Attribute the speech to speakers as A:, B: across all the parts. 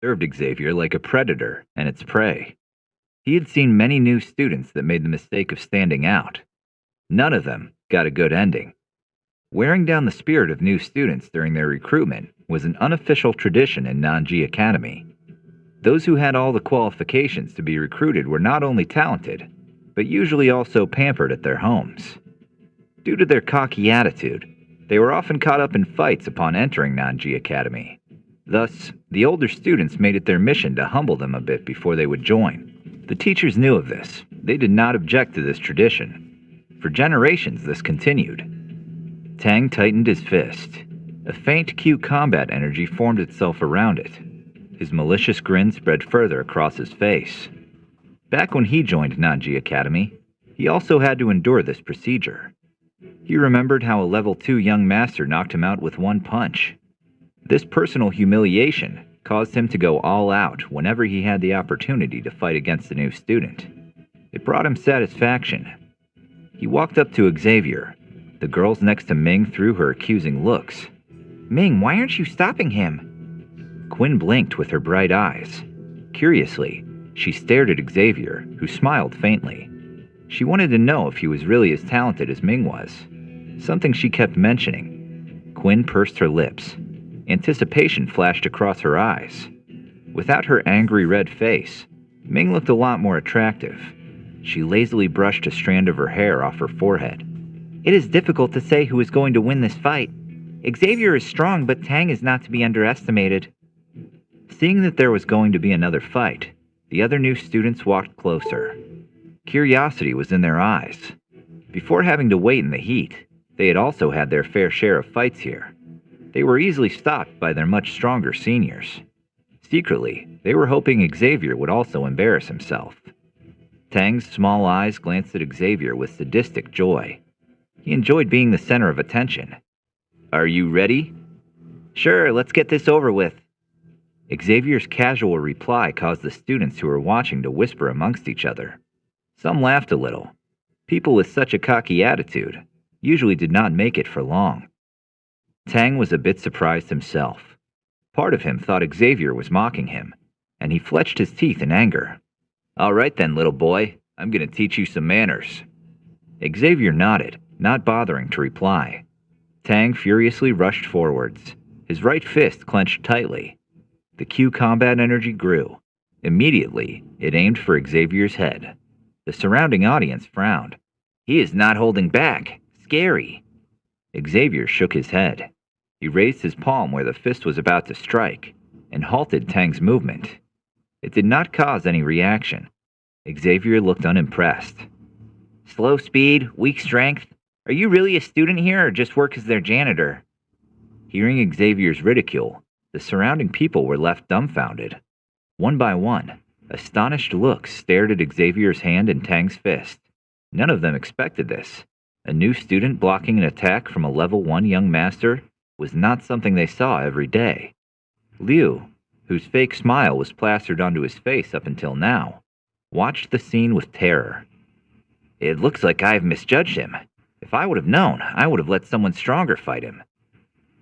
A: Observed Xavier like a predator and its prey. He had seen many new students that made the mistake of standing out. None of them got a good ending. Wearing down the spirit of new students during their recruitment was an unofficial tradition in Nanji Academy. Those who had all the qualifications to be recruited were not only talented, but usually also pampered at their homes. Due to their cocky attitude, they were often caught up in fights upon entering Nanji Academy. Thus, the older students made it their mission to humble them a bit before they would join. The teachers knew of this. They did not object to this tradition. For generations, this continued. Tang tightened his fist. A faint Q combat energy formed itself around it. His malicious grin spread further across his face. Back when he joined Nanji Academy, he also had to endure this procedure. He remembered how a level 2 young master knocked him out with one punch. This personal humiliation caused him to go all out whenever he had the opportunity to fight against a new student. It brought him satisfaction. He walked up to Xavier. The girls next to Ming threw her accusing looks. "Ming, why aren't you stopping him?" Quinn blinked with her bright eyes. Curiously, she stared at Xavier, who smiled faintly. She wanted to know if he was really as talented as Ming was, something she kept mentioning. Quinn pursed her lips. Anticipation flashed across her eyes. Without her angry red face, Ming looked a lot more attractive. She lazily brushed a strand of her hair off her forehead. "It is difficult to say who is going to win this fight. Xavier is strong, but Tang is not to be underestimated." Seeing that there was going to be another fight, the other new students walked closer. Curiosity was in their eyes. Before having to wait in the heat, they had also had their fair share of fights here. They were easily stopped by their much stronger seniors. Secretly, they were hoping Xavier would also embarrass himself. Tang's small eyes glanced at Xavier with sadistic joy. He enjoyed being the center of attention. "Are you ready?" "Sure, let's get this over with." Xavier's casual reply caused the students who were watching to whisper amongst each other. Some laughed a little. People with such a cocky attitude usually did not make it for long. Tang was a bit surprised himself. Part of him thought Xavier was mocking him, and he flexed his teeth in anger. "All right then, little boy, I'm going to teach you some manners." Xavier nodded, not bothering to reply. Tang furiously rushed forwards. His right fist clenched tightly. The Q combat energy grew. Immediately, it aimed for Xavier's head. The surrounding audience frowned. "He is not holding back. Scary." Xavier shook his head. He raised his palm where the fist was about to strike, and halted Tang's movement. It did not cause any reaction. Xavier looked unimpressed. "Slow speed, weak strength. Are you really a student here or just work as their janitor?" Hearing Xavier's ridicule, the surrounding people were left dumbfounded. One by one, astonished looks stared at Xavier's hand and Tang's fist. None of them expected this. A new student blocking an attack from a level 1 young master was not something they saw every day. Liu, whose fake smile was plastered onto his face up until now, watched the scene with terror. "It looks like I've misjudged him. If I would have known, I would have let someone stronger fight him."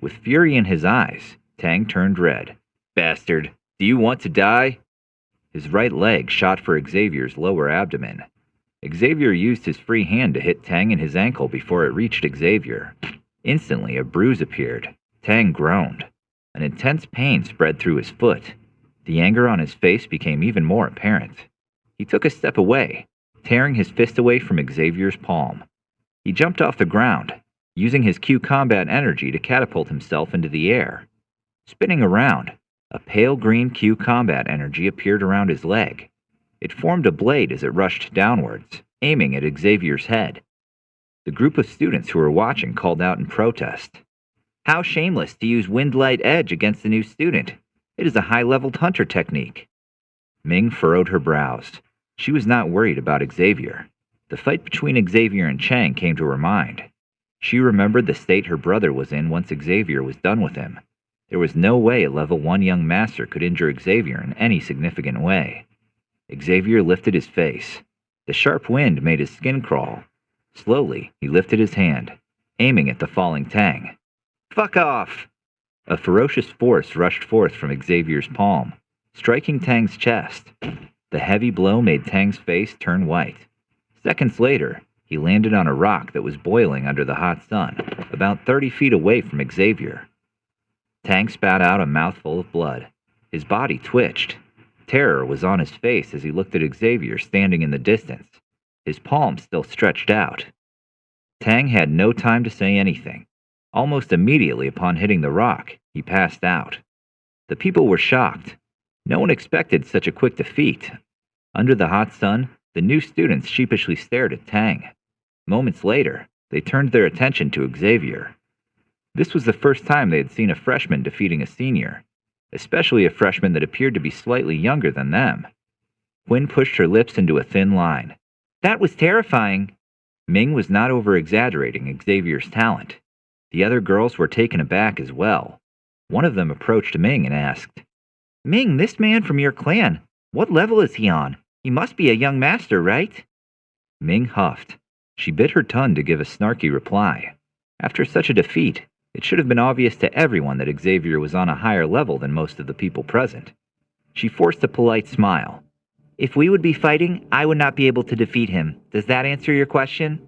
A: With fury in his eyes, Tang turned red. "Bastard, do you want to die?" His right leg shot for Xavier's lower abdomen. Xavier used his free hand to hit Tang in his ankle before it reached Xavier. Instantly, a bruise appeared. Tang groaned. An intense pain spread through his foot. The anger on his face became even more apparent. He took a step away, tearing his fist away from Xavier's palm. He jumped off the ground, using his Q combat energy to catapult himself into the air. Spinning around, a pale green Q combat energy appeared around his leg. It formed a blade as it rushed downwards, aiming at Xavier's head. The group of students who were watching called out in protest. "How shameless to use Wind-Light Edge against a new student. It is a high-leveled hunter technique." Ming furrowed her brows. She was not worried about Xavier. The fight between Xavier and Chang came to her mind. She remembered the state her brother was in once Xavier was done with him. There was no way a level 1 young master could injure Xavier in any significant way. Xavier lifted his face. The sharp wind made his skin crawl. Slowly, he lifted his hand, aiming at the falling Tang. "Fuck off!" A ferocious force rushed forth from Xavier's palm, striking Tang's chest. The heavy blow made Tang's face turn white. Seconds later, he landed on a rock that was boiling under the hot sun, about 30 feet away from Xavier. Tang spat out a mouthful of blood. His body twitched. Terror was on his face as he looked at Xavier standing in the distance, his palms still stretched out. Tang had no time to say anything. Almost immediately upon hitting the rock, he passed out. The people were shocked. No one expected such a quick defeat. Under the hot sun, the new students sheepishly stared at Tang. Moments later, they turned their attention to Xavier. This was the first time they had seen a freshman defeating a senior, especially a freshman that appeared to be slightly younger than them. Quinn pushed her lips into a thin line. "That was terrifying." Ming was not over-exaggerating Xavier's talent. The other girls were taken aback as well. One of them approached Ming and asked, "Ming, this man from your clan, what level is he on? He must be a young master, right?" Ming huffed. She bit her tongue to give a snarky reply. After such a defeat, it should have been obvious to everyone that Xavier was on a higher level than most of the people present. She forced a polite smile. "If we would be fighting, I would not be able to defeat him. Does that answer your question?"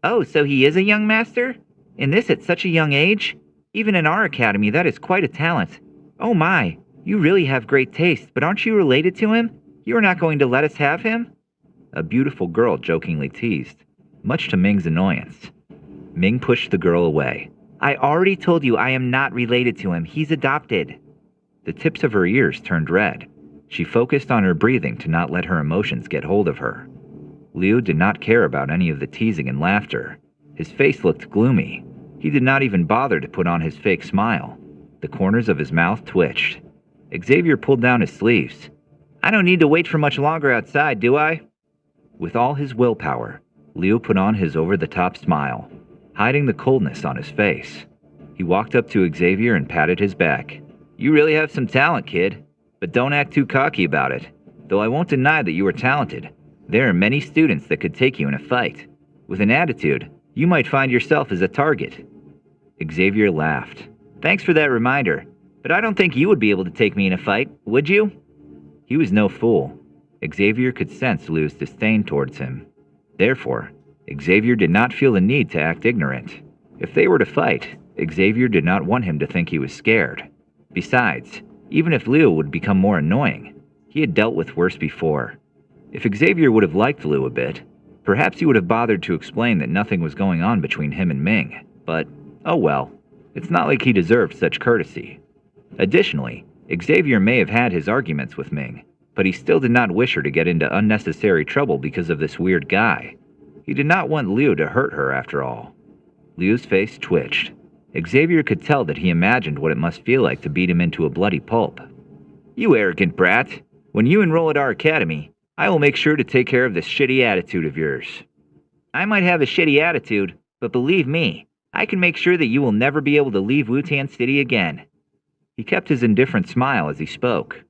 A: "Oh, so he is a young master? And this at such a young age? Even in our academy, that is quite a talent. Oh my, you really have great taste, but aren't you related to him? You are not going to let us have him?" A beautiful girl jokingly teased, much to Ming's annoyance. Ming pushed the girl away. "I already told you I am not related to him. He's adopted." The tips of her ears turned red. She focused on her breathing to not let her emotions get hold of her. Liu did not care about any of the teasing and laughter. His face looked gloomy. He did not even bother to put on his fake smile. The corners of his mouth twitched. Xavier pulled down his sleeves. "I don't need to wait for much longer outside, do I?" With all his willpower, Liu put on his over-the-top smile, hiding the coldness on his face. He walked up to Xavier and patted his back. "You really have some talent, kid, but don't act too cocky about it. Though I won't deny that you are talented. There are many students that could take you in a fight. With an attitude, you might find yourself as a target." Xavier laughed. "Thanks for that reminder, but I don't think you would be able to take me in a fight, would you?" He was no fool. Xavier could sense Liu's disdain towards him. Therefore, Xavier did not feel the need to act ignorant. If they were to fight, Xavier did not want him to think he was scared. Besides, even if Liu would become more annoying, he had dealt with worse before. If Xavier would have liked Liu a bit, perhaps he would have bothered to explain that nothing was going on between him and Ming. But, oh well, it's not like he deserved such courtesy. Additionally, Xavier may have had his arguments with Ming, but he still did not wish her to get into unnecessary trouble because of this weird guy. He did not want Liu to hurt her after all. Liu's face twitched. Xavier could tell that he imagined what it must feel like to beat him into a bloody pulp. "You arrogant brat. When you enroll at our academy, I will make sure to take care of this shitty attitude of yours." "I might have a shitty attitude, but believe me, I can make sure that you will never be able to leave Wutan City again." He kept his indifferent smile as he spoke.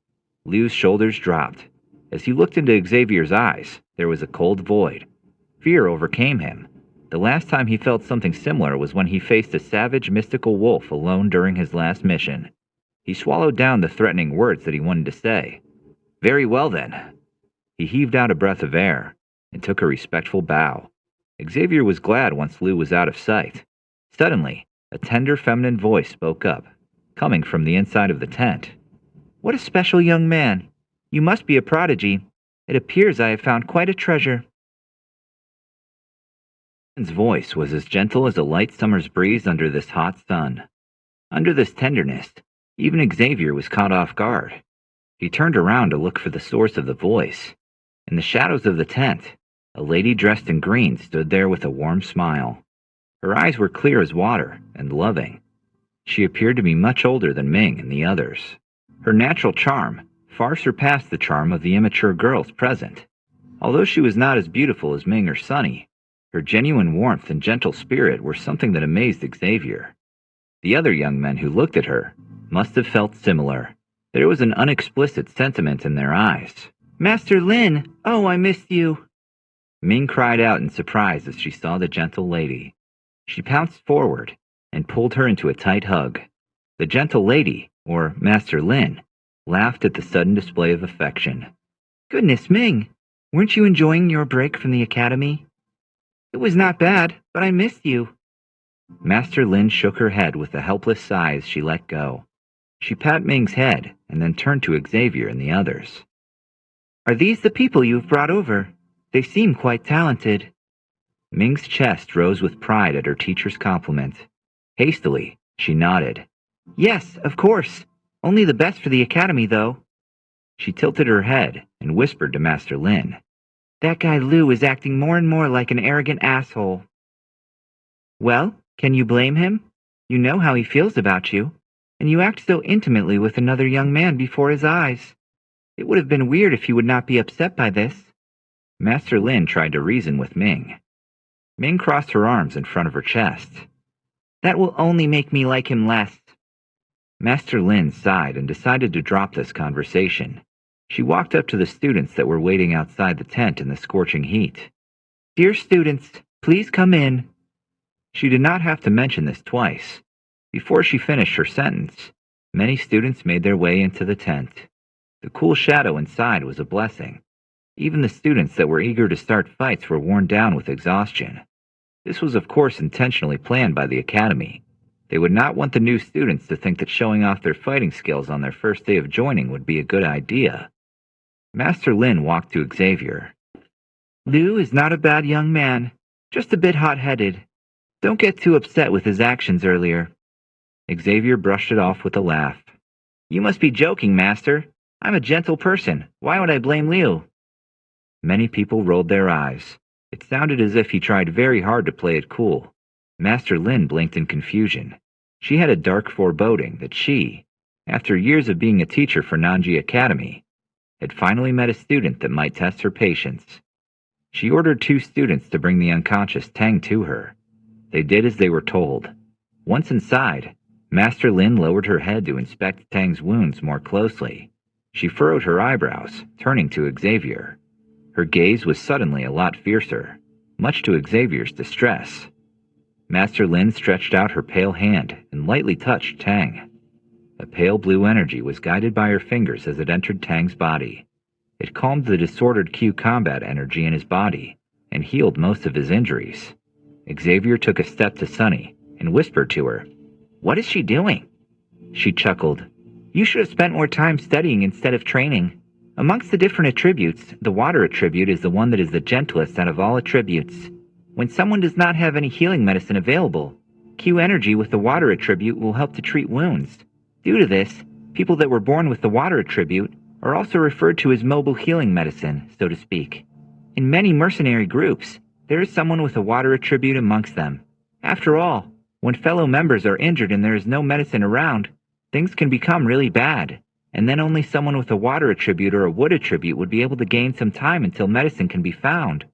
A: Liu's shoulders dropped. As he looked into Xavier's eyes, there was a cold void. Fear overcame him. The last time he felt something similar was when he faced a savage mystical wolf alone during his last mission. He swallowed down the threatening words that he wanted to say. "Very well then." He heaved out a breath of air and took a respectful bow. Xavier was glad once Liu was out of sight. Suddenly, a tender feminine voice spoke up, coming from the inside of the tent. "What a special young man. You must be a prodigy. It appears I have found quite a treasure." His voice was as gentle as a light summer's breeze under this hot sun. Under this tenderness, even Xavier was caught off guard. He turned around to look for the source of the voice. In the shadows of the tent, a lady dressed in green stood there with a warm smile. Her eyes were clear as water and loving. She appeared to be much older than Ming and the others. Her natural charm far surpassed the charm of the immature girls present. Although she was not as beautiful as Ming or Sunny, her genuine warmth and gentle spirit were something that amazed Xavier. The other young men who looked at her must have felt similar. There was an unexplicit sentiment in their eyes. "Master Lin, oh, I missed you." Ming cried out in surprise as she saw the gentle lady. She pounced forward and pulled her into a tight hug. The gentle lady, or Master Lin, laughed at the sudden display of affection. "Goodness, Ming, weren't you enjoying your break from the academy?" "It was not bad, but I missed you." Master Lin shook her head with a helpless sigh as she let go. She pat Ming's head and then turned to Xavier and the others. "Are these the people you have brought over? They seem quite talented." Ming's chest rose with pride at her teacher's compliment. Hastily, she nodded. "Yes, of course. Only the best for the academy, though." She tilted her head and whispered to Master Lin. "That guy Liu is acting more and more like an arrogant asshole." "Well, can you blame him? You know how he feels about you, and you act so intimately with another young man before his eyes. It would have been weird if you would not be upset by this." Master Lin tried to reason with Ming. Ming crossed her arms in front of her chest. "That will only make me like him less." Master Lin sighed and decided to drop this conversation. She walked up to the students that were waiting outside the tent in the scorching heat. "Dear students, please come in." She did not have to mention this twice. Before she finished her sentence, many students made their way into the tent. The cool shadow inside was a blessing. Even the students that were eager to start fights were worn down with exhaustion. This was of course intentionally planned by the academy. They would not want the new students to think that showing off their fighting skills on their first day of joining would be a good idea. Master Lin walked to Xavier. "Liu is not a bad young man, just a bit hot-headed. Don't get too upset with his actions earlier." Xavier brushed it off with a laugh. "You must be joking, Master. I'm a gentle person. Why would I blame Liu?" Many people rolled their eyes. It sounded as if he tried very hard to play it cool. Master Lin blinked in confusion. She had a dark foreboding that she, after years of being a teacher for Nanji Academy, had finally met a student that might test her patience. She ordered 2 students to bring the unconscious Tang to her. They did as they were told. Once inside, Master Lin lowered her head to inspect Tang's wounds more closely. She furrowed her eyebrows, turning to Xavier. Her gaze was suddenly a lot fiercer, much to Xavier's distress. Master Lin stretched out her pale hand and lightly touched Tang. A pale blue energy was guided by her fingers as it entered Tang's body. It calmed the disordered Q combat energy in his body and healed most of his injuries. Xavier took a step to Sunny and whispered to her, "What is she doing?" She chuckled. "You should have spent more time studying instead of training. Amongst the different attributes, the water attribute is the one that is the gentlest out of all attributes. When someone does not have any healing medicine available, Q energy with the water attribute will help to treat wounds. Due to this, people that were born with the water attribute are also referred to as mobile healing medicine, so to speak. In many mercenary groups, there is someone with a water attribute amongst them. After all, when fellow members are injured and there is no medicine around, things can become really bad, and then only someone with a water attribute or a wood attribute would be able to gain some time until medicine can be found."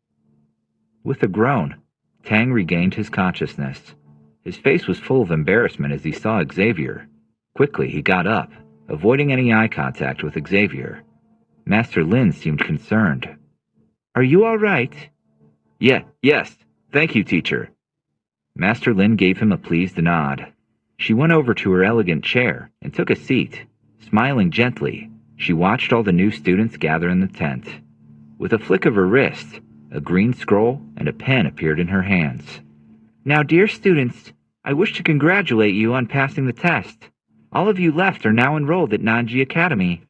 A: With a groan, Tang regained his consciousness. His face was full of embarrassment as he saw Xavier. Quickly he got up, avoiding any eye contact with Xavier. Master Lin seemed concerned. "Are you all right?" Yes, thank you, teacher." Master Lin gave him a pleased nod. She went over to her elegant chair and took a seat. Smiling gently, she watched all the new students gather in the tent. With a flick of her wrist, a green scroll and a pen appeared in her hands. "Now, dear students, I wish to congratulate you on passing the test. All of you left are now enrolled at Nanji Academy.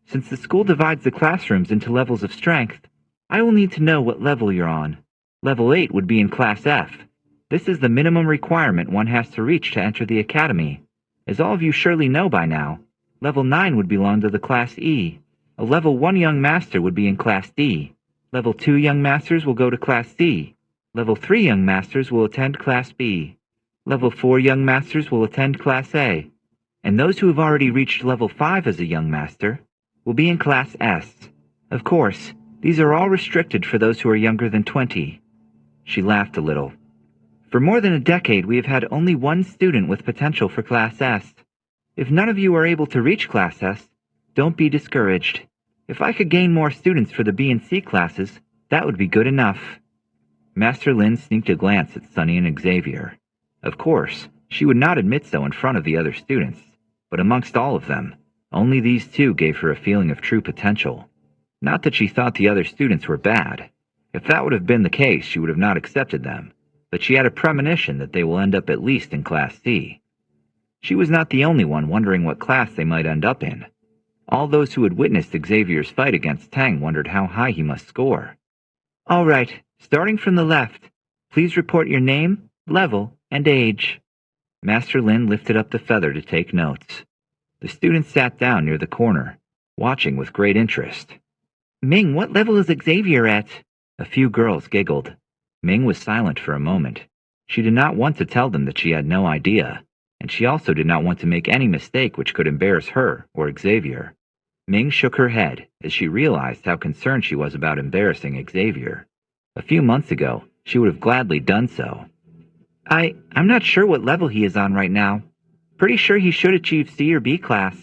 A: Since the school divides the classrooms into levels of strength, I will need to know what level you're on. Level 8 would be in Class F. This is the minimum requirement one has to reach to enter the academy. As all of you surely know by now, Level 9 would belong to the Class E. A Level 1 Young Master would be in Class D. Level 2 Young Masters will go to Class C. Level 3 Young Masters will attend Class B. Level 4 Young Masters will attend Class A. And those who have already reached Level 5 as a Young Master will be in Class S. Of course, these are all restricted for those who are younger than 20. She laughed a little. For more than a decade, we have had only one student with potential for Class S. If none of you are able to reach Class S, don't be discouraged. If I could gain more students for the B and C classes, that would be good enough. Master Lin sneaked a glance at Sunny and Xavier. Of course, she would not admit so in front of the other students, but amongst all of them, Only these two gave her a feeling of true potential. Not that she thought the other students were bad. If that would have been the case, she would have not accepted them. But she had a premonition that they will end up at least in Class C. She was not the only one wondering what class they might end up in. All those who had witnessed Xavier's fight against Tang wondered how high he must score. All right, starting from the left, please report your name, level, and age. Master Lin lifted up the feather to take notes. The students sat down near the corner, watching with great interest. Ming, what level is Xavier at? A few girls giggled. Ming was silent for a moment. She did not want to tell them that she had no idea, and she also did not want to make any mistake which could embarrass her or Xavier. Ming shook her head as she realized how concerned she was about embarrassing Xavier. A few months ago, she would have gladly done so. I'm not sure what level he is on right now. Pretty sure he should achieve C or B class.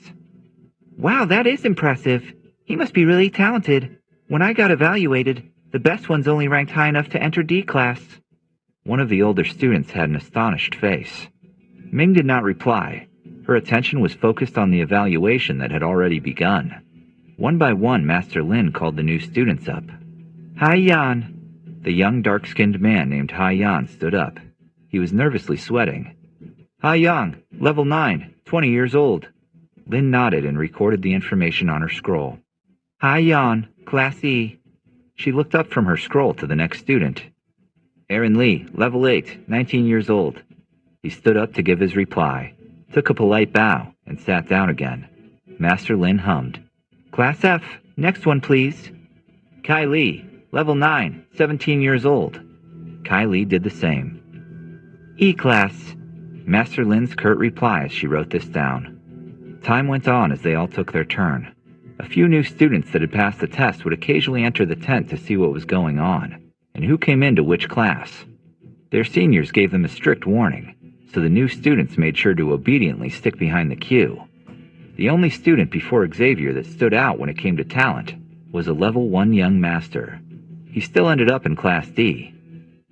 A: Wow, that is impressive. He must be really talented. When I got evaluated, the best ones only ranked high enough to enter D class. One of the older students had an astonished face. Ming did not reply. Her attention was focused on the evaluation that had already begun. One by one, Master Lin called the new students up. Hai Yan. The young dark-skinned man named Hai Yan stood up. He was nervously sweating. Hai Yang, level 9, 20 years old. Lin nodded and recorded the information on her scroll. Hai Yan, Class E. She looked up from her scroll to the next student. Aaron Lee, level 8, 19 years old. He stood up to give his reply, took a polite bow, and sat down again. Master Lin hummed. Class F, next one please. Kai Lee, level 9, 17 years old. Kai Lee did the same. E-class. Master Lin's curt reply as she wrote this down. Time went on as they all took their turn. A few new students that had passed the test would occasionally enter the tent to see what was going on, and who came into which class. Their seniors gave them a strict warning, so the new students made sure to obediently stick behind the queue. The only student before Xavier that stood out when it came to talent was a level 1 young master. He still ended up in Class D.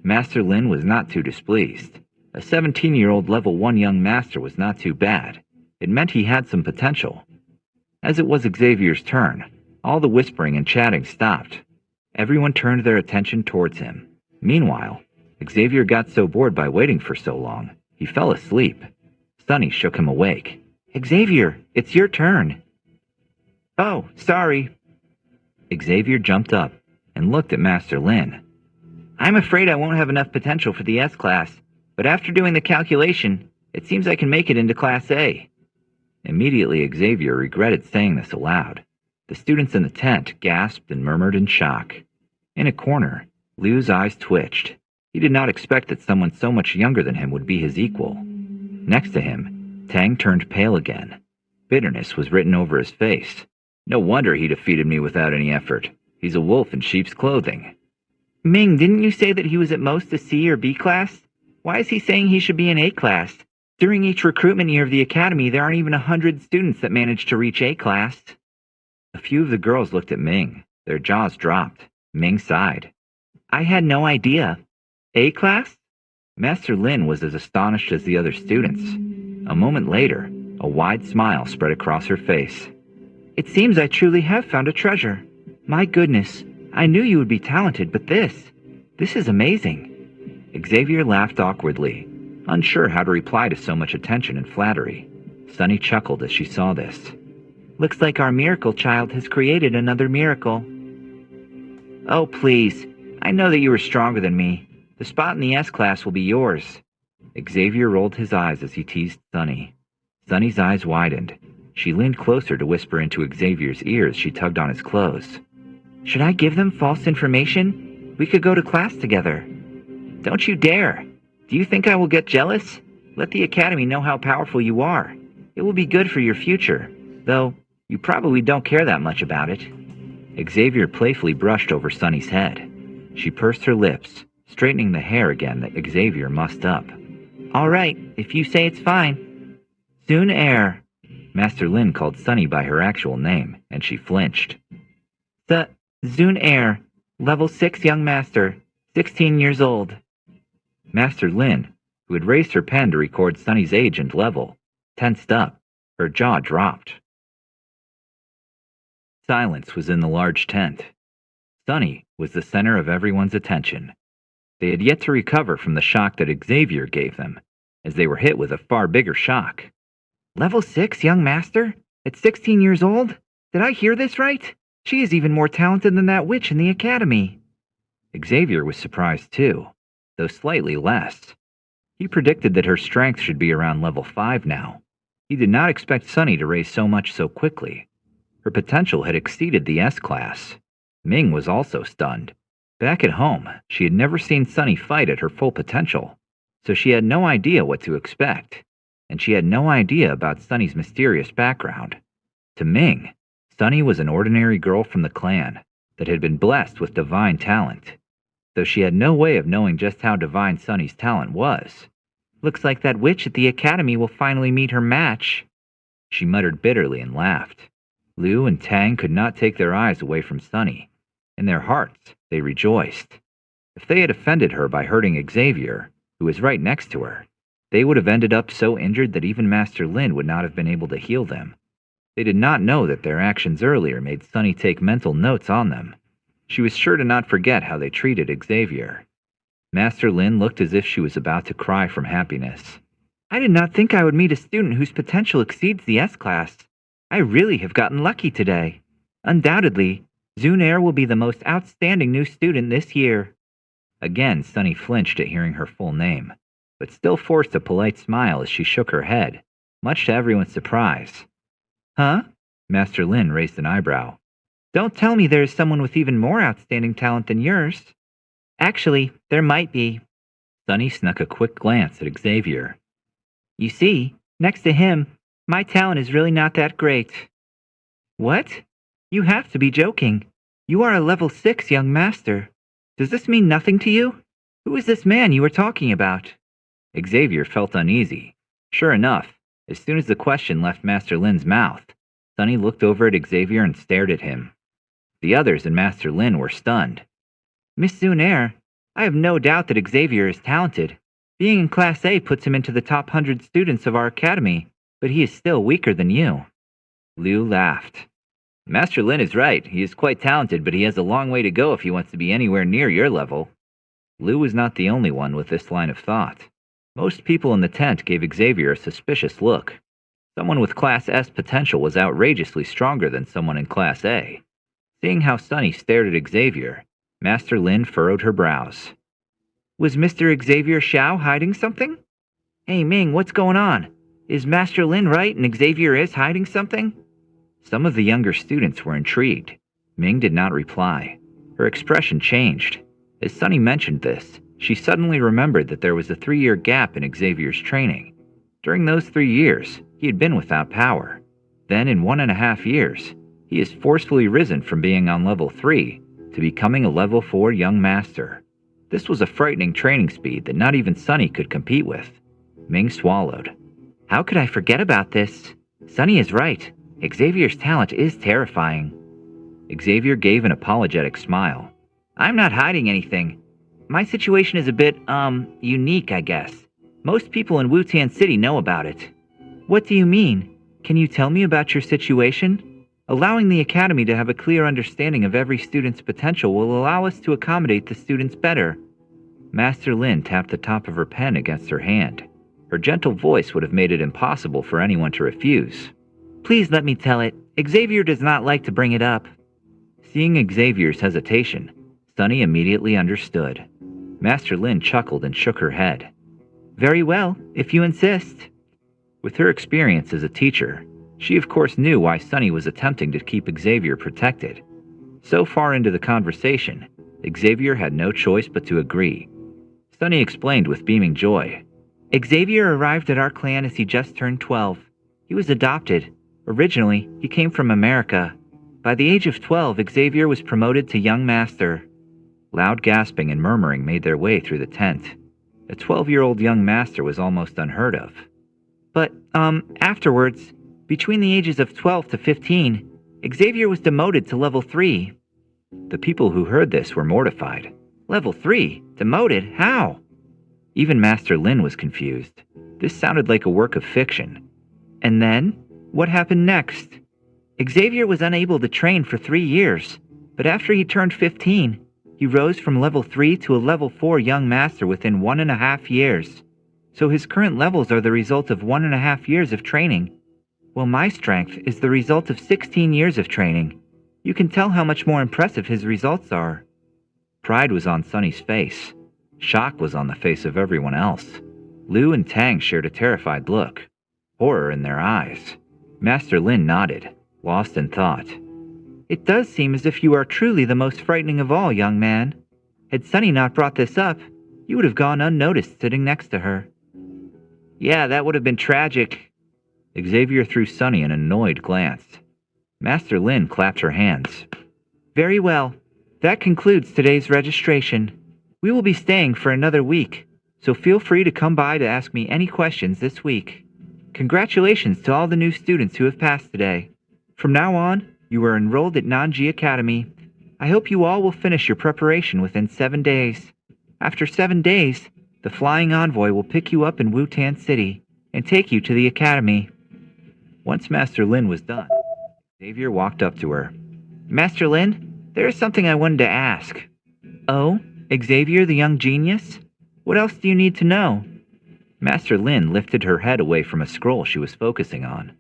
A: Master Lin was not too displeased. A 17-year-old level 1 young master was not too bad. It meant he had some potential. As it was Xavier's turn, all the whispering and chatting stopped. Everyone turned their attention towards him. Meanwhile, Xavier got so bored by waiting for so long, he fell asleep. Sunny shook him awake. Xavier, it's your turn. Oh, sorry. Xavier jumped up and looked at Master Lin. I'm afraid I won't have enough potential for the S class, but after doing the calculation, it seems I can make it into Class A. Immediately, Xavier regretted saying this aloud. The students in the tent gasped and murmured in shock. In a corner, Liu's eyes twitched. He did not expect that someone so much younger than him would be his equal. Next to him, Tang turned pale again. Bitterness was written over his face. No wonder he defeated me without any effort. He's a wolf in sheep's clothing. Ming, didn't you say that he was at most a C or B class? Why is he saying he should be in A class? During each recruitment year of the academy, there aren't even 100 students that manage to reach A class. A few of the girls looked at Ming. Their jaws dropped. Ming sighed. I had no idea. A class? Master Lin was as astonished as the other students. A moment later, a wide smile spread across her face. It seems I truly have found a treasure. My goodness, I knew you would be talented, but this is amazing. Xavier laughed awkwardly, unsure how to reply to so much attention and flattery. Sunny chuckled as she saw this. Looks like our miracle child has created another miracle. Oh, please. I know that you are stronger than me. The spot in the S class will be yours. Xavier rolled his eyes as he teased Sunny. Sunny's eyes widened. She leaned closer to whisper into Xavier's ear as she tugged on his clothes. Should I give them false information? We could go to class together. Don't you dare. Do you think I will get jealous? Let the academy know how powerful you are. It will be good for your future, though you probably don't care that much about it. Xavier playfully brushed over Sunny's head. She pursed her lips, straightening the hair again that Xavier mussed up. All right, if you say it's fine. Soon Air. Master Lin called Sunny by her actual name, and she flinched. Zun Air, level 6 young master, 16 years old. Master Lin, who had raised her pen to record Sunny's age and level, tensed up. Her jaw dropped. Silence was in the large tent. Sunny was the center of everyone's attention. They had yet to recover from the shock that Xavier gave them, as they were hit with a far bigger shock. Level 6, young master? At 16 years old? Did I hear this right? She is even more talented than that witch in the academy. Xavier was surprised too, though slightly less. He predicted that her strength should be around level 5 now. He did not expect Sunny to raise so much so quickly. Her potential had exceeded the S-class. Ming was also stunned. Back at home, she had never seen Sunny fight at her full potential, so she had no idea what to expect, and she had no idea about Sunny's mysterious background. To Ming, Sunny was an ordinary girl from the clan that had been blessed with divine talent, though she had no way of knowing just how divine Sunny's talent was. Looks like that witch at the academy will finally meet her match, she muttered bitterly and laughed. Liu and Tang could not take their eyes away from Sunny. In their hearts, they rejoiced. If they had offended her by hurting Xavier, who was right next to her, they would have ended up so injured that even Master Lin would not have been able to heal them. They did not know that their actions earlier made Sunny take mental notes on them. She was sure to not forget how they treated Xavier. Master Lin looked as if she was about to cry from happiness. I did not think I would meet a student whose potential exceeds the S-class. I really have gotten lucky today. Undoubtedly, Zunair will be the most outstanding new student this year. Again, Sunny flinched at hearing her full name, but still forced a polite smile as she shook her head, much to everyone's surprise. Huh? Master Lin raised an eyebrow. Don't tell me there is someone with even more outstanding talent than yours. Actually, there might be. Sunny snuck a quick glance at Xavier. You see, next to him, my talent is really not that great. What? You have to be joking. You are a level 6 young master. Does this mean nothing to you? Who is this man you were talking about? Xavier felt uneasy. Sure enough, as soon as the question left Master Lin's mouth, Sunny looked over at Xavier and stared at him. The others and Master Lin were stunned. Miss Zunair, I have no doubt that Xavier is talented. Being in Class A puts him into the top 100 students of our academy, but he is still weaker than you. Liu laughed. Master Lin is right. He is quite talented, but he has a long way to go if he wants to be anywhere near your level. Liu was not the only one with this line of thought. Most people in the tent gave Xavier a suspicious look. Someone with Class S potential was outrageously stronger than someone in Class A. Seeing how Sunny stared at Xavier, Master Lin furrowed her brows. Was Mr. Xavier Xiao hiding something? Hey Ming, what's going on? Is Master Lin right and Xavier is hiding something? Some of the younger students were intrigued. Ming did not reply. Her expression changed. As Sunny mentioned this, she suddenly remembered that there was a 3-year gap in Xavier's training. During those 3 years, he had been without power. Then, in 1.5 years, he has forcefully risen from being on level 3 to becoming a level 4 young master. This was a frightening training speed that not even Sunny could compete with. Ming swallowed. How could I forget about this? Sunny is right. Xavier's talent is terrifying. Xavier gave an apologetic smile. I'm not hiding anything. My situation is a bit, unique, I guess. Most people in Wutan City know about it. What do you mean? Can you tell me about your situation? Allowing the academy to have a clear understanding of every student's potential will allow us to accommodate the students better. Master Lin tapped the top of her pen against her hand. Her gentle voice would have made it impossible for anyone to refuse. Please let me tell it. Xavier does not like to bring it up. Seeing Xavier's hesitation, Sunny immediately understood. Master Lin chuckled and shook her head. Very well, if you insist. With her experience as a teacher, she of course knew why Sunny was attempting to keep Xavier protected. So far into the conversation, Xavier had no choice but to agree. Sunny explained with beaming joy. Xavier arrived at our clan as he just turned 12. He was adopted. Originally, he came from America. By the age of 12, Xavier was promoted to young master. Loud gasping and murmuring made their way through the tent. A 12-year-old young master was almost unheard of. But, afterwards, between the ages of 12 to 15, Xavier was demoted to level 3. The people who heard this were mortified. Level 3? Demoted? How? Even Master Lin was confused. This sounded like a work of fiction. And then? What happened next?
B: Xavier was unable to train for 3 years, but after he turned 15, he rose from level 3 to a level 4 young master within 1.5 years. So his current levels are the result of 1.5 years of training, while my strength is the result of 16 years of training. You can tell how much more impressive his results are.
A: Pride was on Sunny's face. Shock was on the face of everyone else. Lu and Tang shared a terrified look, horror in their eyes. Master Lin nodded, lost in thought.
B: It does seem as if you are truly the most frightening of all, young man. Had Sunny not brought this up, you would have gone unnoticed sitting next to her.
C: Yeah, that would have been tragic.
A: Xavier threw Sunny an annoyed glance. Master Lin clapped her hands.
B: Very well. That concludes today's registration. We will be staying for another week, so feel free to come by to ask me any questions this week. Congratulations to all the new students who have passed today. From now on, you are enrolled at Nanji Academy. I hope you all will finish your preparation within 7 days. After 7 days, the flying envoy will pick you up in Wutan City and take you to the academy.
A: Once Master Lin was done, Xavier walked up to her.
C: Master Lin, there is something I wanted to ask.
B: Oh, Xavier the young genius? What else do you need to know?
A: Master Lin lifted her head away from a scroll she was focusing on.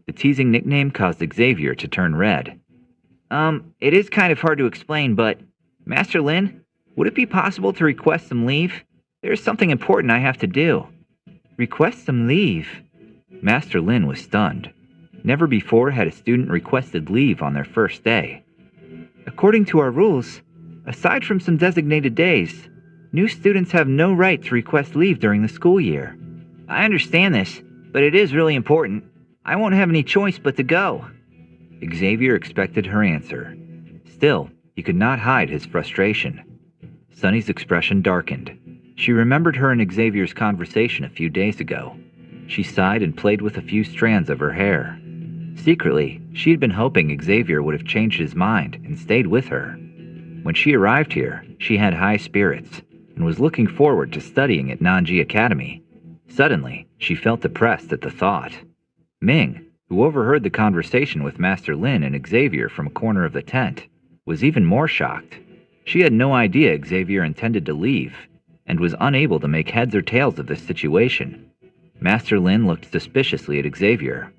A: The teasing nickname caused Xavier to turn red.
C: It is kind of hard to explain, but Master Lin, would it be possible to request some leave? There is something important I have to do.
B: Request some leave?
A: Master Lin was stunned. Never before had a student requested leave on their first day.
B: According to our rules, aside from some designated days, new students have no right to request leave during the school year.
C: I understand this, but it is really important. I won't have any choice but to go.
A: Xavier expected her answer. Still, he could not hide his frustration. Sunny's expression darkened. She remembered her and Xavier's conversation a few days ago. She sighed and played with a few strands of her hair. Secretly, she had been hoping Xavier would have changed his mind and stayed with her. When she arrived here, she had high spirits and was looking forward to studying at Nanji Academy. Suddenly, she felt depressed at the thought. Ming, who overheard the conversation with Master Lin and Xavier from a corner of the tent, was even more shocked. She had no idea Xavier intended to leave, and was unable to make heads or tails of this situation. Master Lin looked suspiciously at Xavier.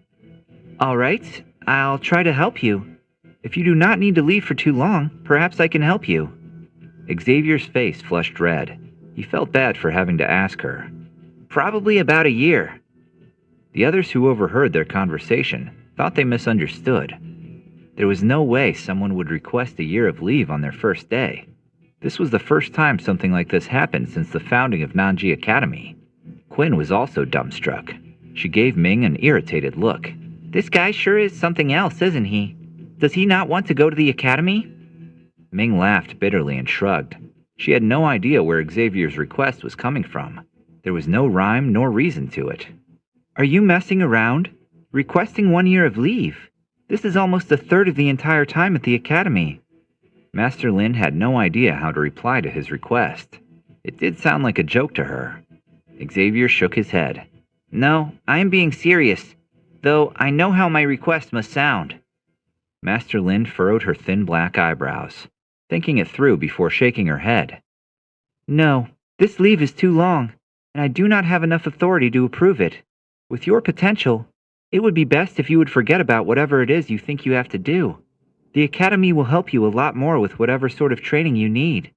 B: All right, I'll try to help you. If you do not need to leave for too long, perhaps I can help you.
A: Xavier's face flushed red. He felt bad for having to ask her.
C: Probably about a year.
A: The others who overheard their conversation thought they misunderstood. There was no way someone would request a year of leave on their first day. This was the first time something like this happened since the founding of Nanji Academy. Quinn was also dumbstruck. She gave Ming an irritated look.
C: This guy sure is something else, isn't he? Does he not want to go to the academy?
A: Ming laughed bitterly and shrugged. She had no idea where Xavier's request was coming from. There was no rhyme nor reason to it.
B: Are you messing around? Requesting 1 year of leave? This is almost a third of the entire time at the academy.
A: Master Lin had no idea how to reply to his request. It did sound like a joke to her. Xavier shook his head.
C: No, I am being serious, though I know how my request must sound.
A: Master Lin furrowed her thin black eyebrows, thinking it through before shaking her head.
B: No, this leave is too long, and I do not have enough authority to approve it. With your potential, it would be best if you would forget about whatever it is you think you have to do. The academy will help you a lot more with whatever sort of training you need.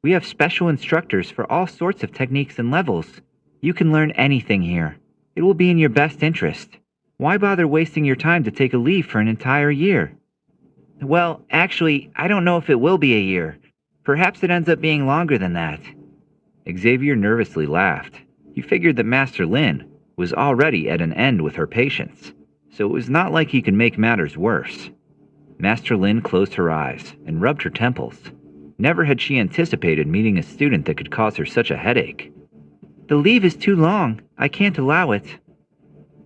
B: We have special instructors for all sorts of techniques and levels. You can learn anything here. It will be in your best interest. Why bother wasting your time to take a leave for an entire year?
C: Well, actually, I don't know if it will be a year. Perhaps it ends up being longer than that.
A: Xavier nervously laughed. He figured that Master Lin was already at an end with her patience, so it was not like he could make matters worse. Master Lin closed her eyes and rubbed her temples. Never had she anticipated meeting a student that could cause her such a headache.
B: The leave is too long. I can't allow it.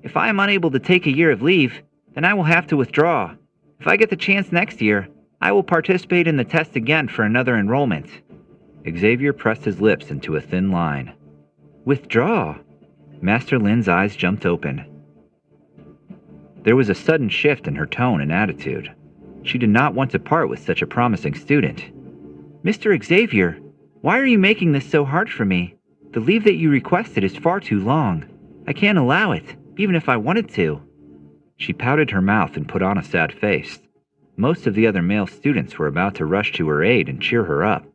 C: If I am unable to take a year of leave, then I will have to withdraw. If I get the chance next year, I will participate in the test again for another enrollment.
A: Xavier pressed his lips into a thin line.
B: Withdraw?
A: Master Lin's eyes jumped open. There was a sudden shift in her tone and attitude. She did not want to part with such a promising student.
B: Mr. Xavier, why are you making this so hard for me? The leave that you requested is far too long. I can't allow it, even if I wanted to.
A: She pouted her mouth and put on a sad face. Most of the other male students were about to rush to her aid and cheer her up.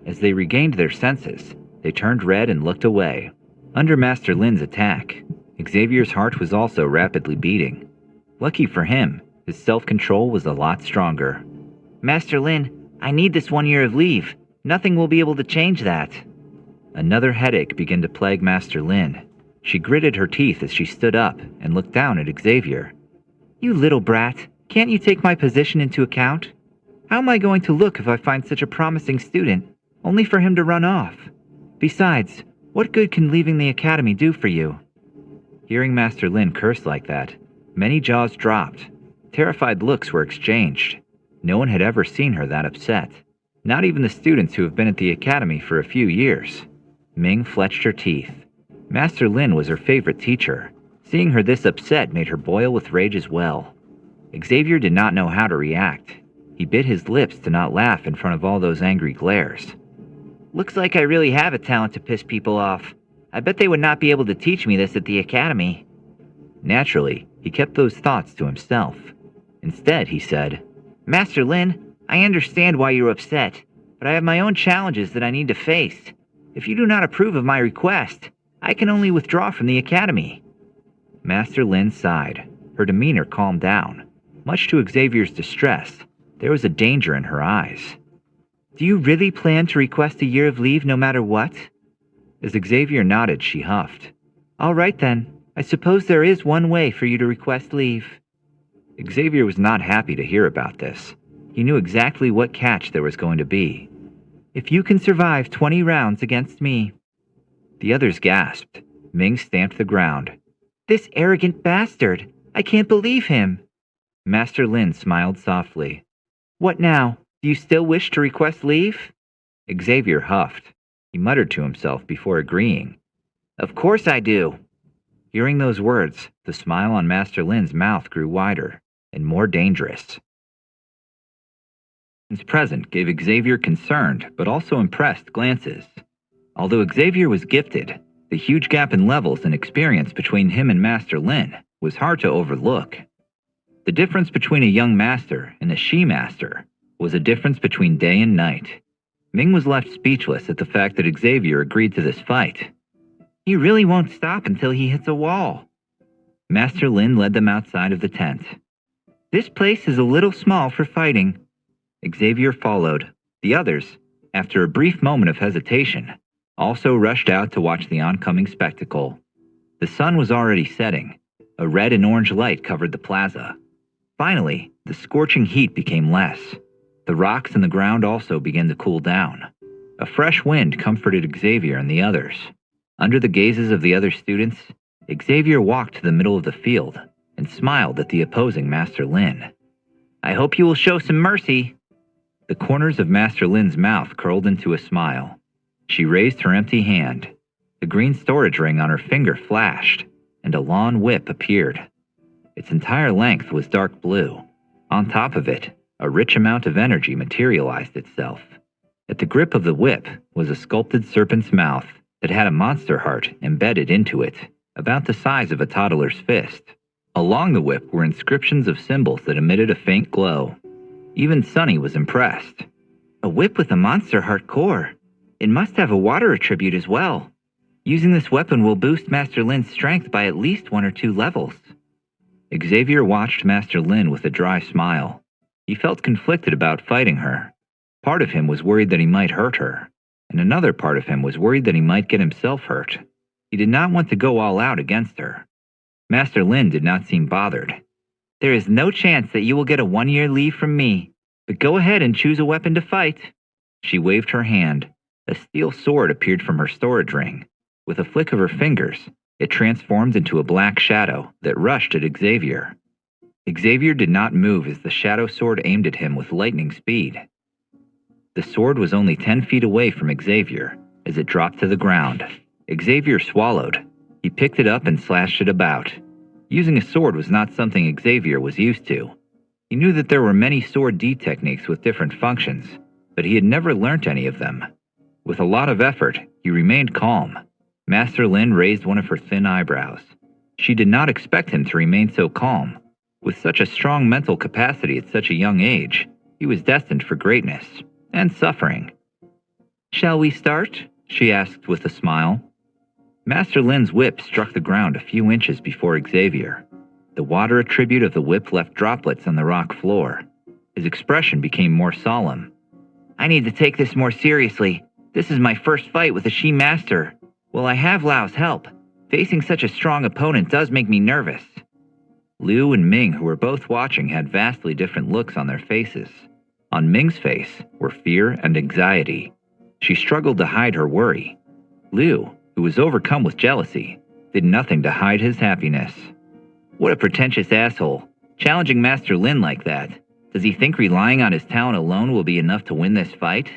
A: As they regained their senses, they turned red and looked away. Under Master Lin's attack, Xavier's heart was also rapidly beating. Lucky for him, his self-control was a lot stronger.
B: Master Lin, I need this 1 year of leave. Nothing will be able to change that.
A: Another headache began to plague Master Lin. She gritted her teeth as she stood up and looked down at Xavier.
B: You little brat, can't you take my position into account? How am I going to look if I find such a promising student, only for him to run off? Besides, what good can leaving the academy do for you?
A: Hearing Master Lin curse like that, many jaws dropped. Terrified looks were exchanged. No one had ever seen her that upset. Not even the students who have been at the academy for a few years. Ming flexed her teeth. Master Lin was her favorite teacher. Seeing her this upset made her boil with rage as well. Xavier did not know how to react. He bit his lips to not laugh in front of all those angry glares.
B: Looks like I really have a talent to piss people off. I bet they would not be able to teach me this at the academy.
A: Naturally, he kept those thoughts to himself. Instead, he said,
B: Master Lin, I understand why you're upset, but I have my own challenges that I need to face. If you do not approve of my request, I can only withdraw from the academy.
A: Master Lin sighed. Her demeanor calmed down. Much to Xavier's distress, there was a danger in her eyes.
B: Do you really plan to request a year of leave no matter what?
A: As Xavier nodded, she huffed.
B: All right then. I suppose there is one way for you to request leave.
A: Xavier was not happy to hear about this. He knew exactly what catch there was going to be.
B: If you can survive 20 rounds against me.
A: The others gasped. Ming stamped the ground.
B: This arrogant bastard! I can't believe him!
A: Master Lin smiled softly.
B: What now? Do you still wish to request leave?
A: Xavier huffed. He muttered to himself before agreeing.
B: Of course I do.
A: Hearing those words, the smile on Master Lin's mouth grew wider and more dangerous. His present gave Xavier concerned but also impressed glances. Although Xavier was gifted, the huge gap in levels and experience between him and Master Lin was hard to overlook. The difference between a young master and a she-master was a difference between day and night. Ming was left speechless at the fact that Xavier agreed to this fight.
B: He really won't stop until he hits a wall.
A: Master Lin led them outside of the tent.
B: This place is a little small for fighting.
A: Xavier followed. The others, after a brief moment of hesitation, also rushed out to watch the oncoming spectacle. The sun was already setting. A red and orange light covered the plaza. Finally, the scorching heat became less. The rocks in the ground also began to cool down. A fresh wind comforted Xavier and the others. Under the gazes of the other students, Xavier walked to the middle of the field and smiled at the opposing Master Lin.
B: I hope you will show some mercy.
A: The corners of Master Lin's mouth curled into a smile. She raised her empty hand. The green storage ring on her finger flashed, and a lawn whip appeared. Its entire length was dark blue. On top of it, a rich amount of energy materialized itself. At the grip of the whip was a sculpted serpent's mouth that had a monster heart embedded into it, about the size of a toddler's fist. Along the whip were inscriptions of symbols that emitted a faint glow. Even Sunny was impressed.
B: A whip with a monster heart core. It must have a water attribute as well. Using this weapon will boost Master Lin's strength by at least 1 or 2 levels.
A: Xavier watched Master Lin with a dry smile. He felt conflicted about fighting her. Part of him was worried that he might hurt her, and another part of him was worried that he might get himself hurt. He did not want to go all out against her. Master Lin did not seem bothered.
B: There is no chance that you will get a 1-year leave from me, but go ahead and choose a weapon to fight.
A: She waved her hand. A steel sword appeared from her storage ring. With a flick of her fingers, it transformed into a black shadow that rushed at Xavier. Xavier did not move as the shadow sword aimed at him with lightning speed. The sword was only 10 feet away from Xavier as it dropped to the ground. Xavier swallowed. He picked it up and slashed it about. Using a sword was not something Xavier was used to. He knew that there were many sword D techniques with different functions, but he had never learnt any of them. With a lot of effort, he remained calm. Master Lin raised one of her thin eyebrows. She did not expect him to remain so calm. With such a strong mental capacity at such a young age, he was destined for greatness and suffering.
C: "Shall we start?" she asked with a smile.
A: Master Lin's whip struck the ground a few inches before Xavier. The water attribute of the whip left droplets on the rock floor. His expression became more solemn.
C: "I need to take this more seriously. This is my first fight with a Shi Master. Well, I have Lao's help. Facing such a strong opponent does make me nervous."
A: Liu and Ming, who were both watching, had vastly different looks on their faces. On Ming's face were fear and anxiety. She struggled to hide her worry. Liu, who was overcome with jealousy, did nothing to hide his happiness.
C: What a pretentious asshole. Challenging Master Lin like that. Does he think relying on his talent alone will be enough to win this fight?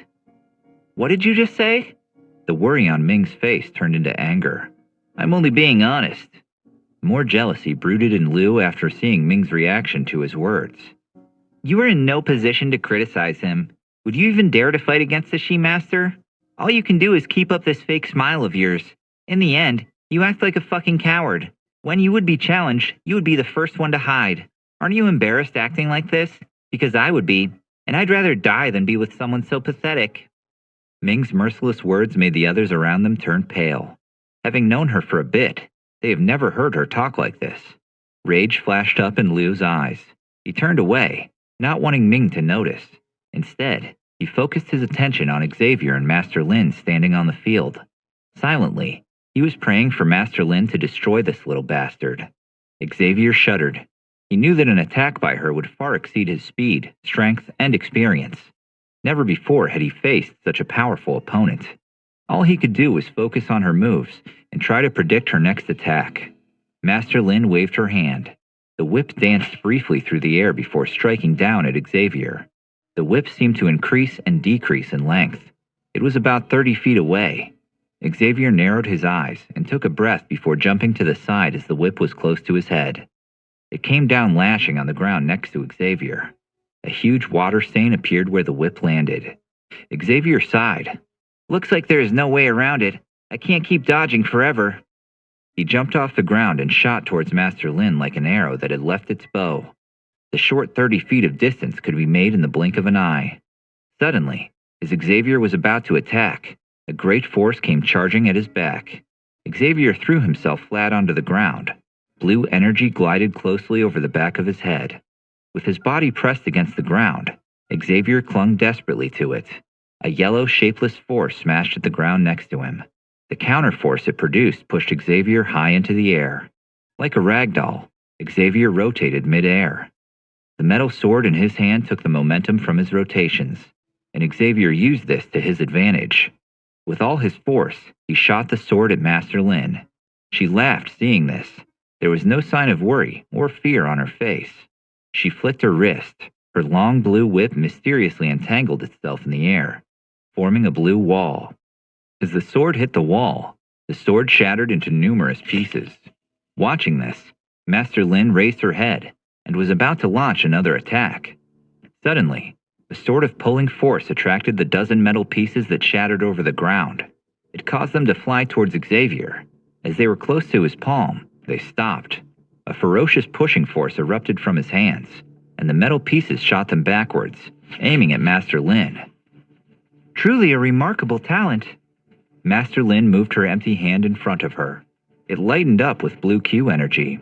C: What did you just say?
A: The worry on Ming's face turned into anger.
C: I'm only being honest.
A: More jealousy brooded in Liu after seeing Ming's reaction to his words.
C: You are in no position to criticize him. Would you even dare to fight against the Shi Master? All you can do is keep up this fake smile of yours. In the end, you act like a fucking coward. When you would be challenged, you would be the first one to hide. Aren't you embarrassed acting like this? Because I would be, and I'd rather die than be with someone so pathetic.
A: Ming's merciless words made the others around them turn pale. Having known her for a bit, they have never heard her talk like this. Rage flashed up in Liu's eyes. He turned away, not wanting Ming to notice. Instead, he focused his attention on Xavier and Master Lin standing on the field. Silently, he was praying for Master Lin to destroy this little bastard. Xavier shuddered. He knew that an attack by her would far exceed his speed, strength, and experience. Never before had he faced such a powerful opponent. All he could do was focus on her moves and try to predict her next attack. Master Lin waved her hand. The whip danced briefly through the air before striking down at Xavier. The whip seemed to increase and decrease in length. It was about 30 feet away. Xavier narrowed his eyes and took a breath before jumping to the side as the whip was close to his head. It came down lashing on the ground next to Xavier. A huge water stain appeared where the whip landed. Xavier sighed. Looks like there is no way around it. I can't keep dodging forever. He jumped off the ground and shot towards Master Lin like an arrow that had left its bow. The short 30 feet of distance could be made in the blink of an eye. Suddenly, as Xavier was about to attack, a great force came charging at his back. Xavier threw himself flat onto the ground. Blue energy glided closely over the back of his head. With his body pressed against the ground, Xavier clung desperately to it. A yellow, shapeless force smashed at the ground next to him. The counterforce it produced pushed Xavier high into the air. Like a rag doll, Xavier rotated mid-air. The metal sword in his hand took the momentum from his rotations, and Xavier used this to his advantage. With all his force, he shot the sword at Master Lin. She laughed seeing this. There was no sign of worry or fear on her face. She flicked her wrist. Her long blue whip mysteriously entangled itself in the air, forming a blue wall. As the sword hit the wall, the sword shattered into numerous pieces. Watching this, Master Lin raised her head and was about to launch another attack. Suddenly, a sort of pulling force attracted the dozen metal pieces that shattered over the ground. It caused them to fly towards Xavier. As they were close to his palm, they stopped. A ferocious pushing force erupted from his hands, and the metal pieces shot them backwards, aiming at Master Lin.
C: Truly a remarkable talent.
A: Master Lin moved her empty hand in front of her. It lightened up with blue Q energy.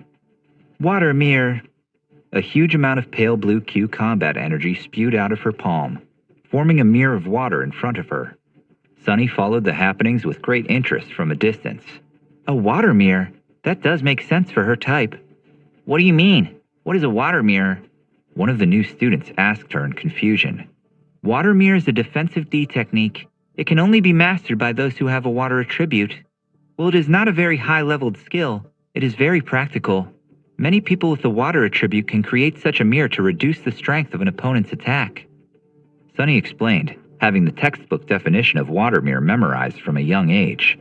C: Water mirror.
A: A huge amount of pale blue Q combat energy spewed out of her palm, forming a mirror of water in front of her. Sunny followed the happenings with great interest from a distance.
C: A water mirror? That does make sense for her type. What do you mean? What is a water mirror?
A: One of the new students asked her in confusion.
C: Water mirror is a defensive D technique. It can only be mastered by those who have a water attribute. While it is not a very high-leveled skill, it is very practical. Many people with the water attribute can create such a mirror to reduce the strength of an opponent's attack.
A: Sunny explained, having the textbook definition of water mirror memorized from a young age.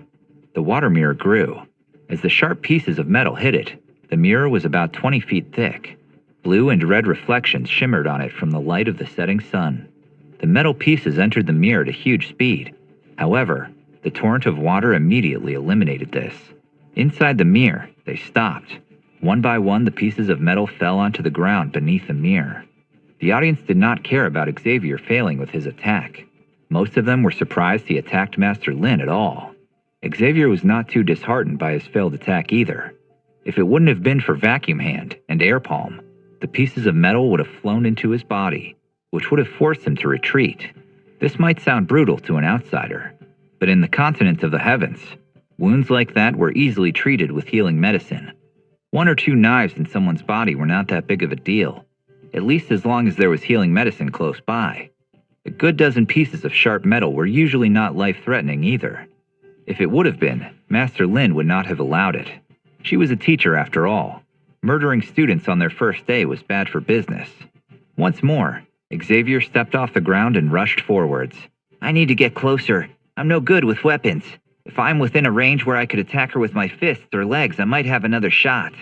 A: The water mirror grew. As the sharp pieces of metal hit it, The mirror was about 20 feet thick. Blue and red reflections shimmered on it from the light of the setting sun. The metal pieces entered the mirror at a huge speed. However, the torrent of water immediately eliminated this. Inside the mirror, they stopped. One by one, the pieces of metal fell onto the ground beneath the mirror. The audience did not care about Xavier failing with his attack. Most of them were surprised he attacked Master Lin at all. Xavier was not too disheartened by his failed attack either. If it wouldn't have been for Vacuum Hand and Air Palm, the pieces of metal would have flown into his body, which would have forced him to retreat. This might sound brutal to an outsider, but in the continent of the heavens, wounds like that were easily treated with healing medicine. 1 or 2 knives in someone's body were not that big of a deal, at least as long as there was healing medicine close by. A good dozen pieces of sharp metal were usually not life-threatening either. If it would have been, Master Lin would not have allowed it. She was a teacher after all. Murdering students on their first day was bad for business. Once more, Xavier stepped off the ground and rushed forwards.
C: I need to get closer. I'm no good with weapons. If I'm within a range where I could attack her with my fists or legs, I might have another shot.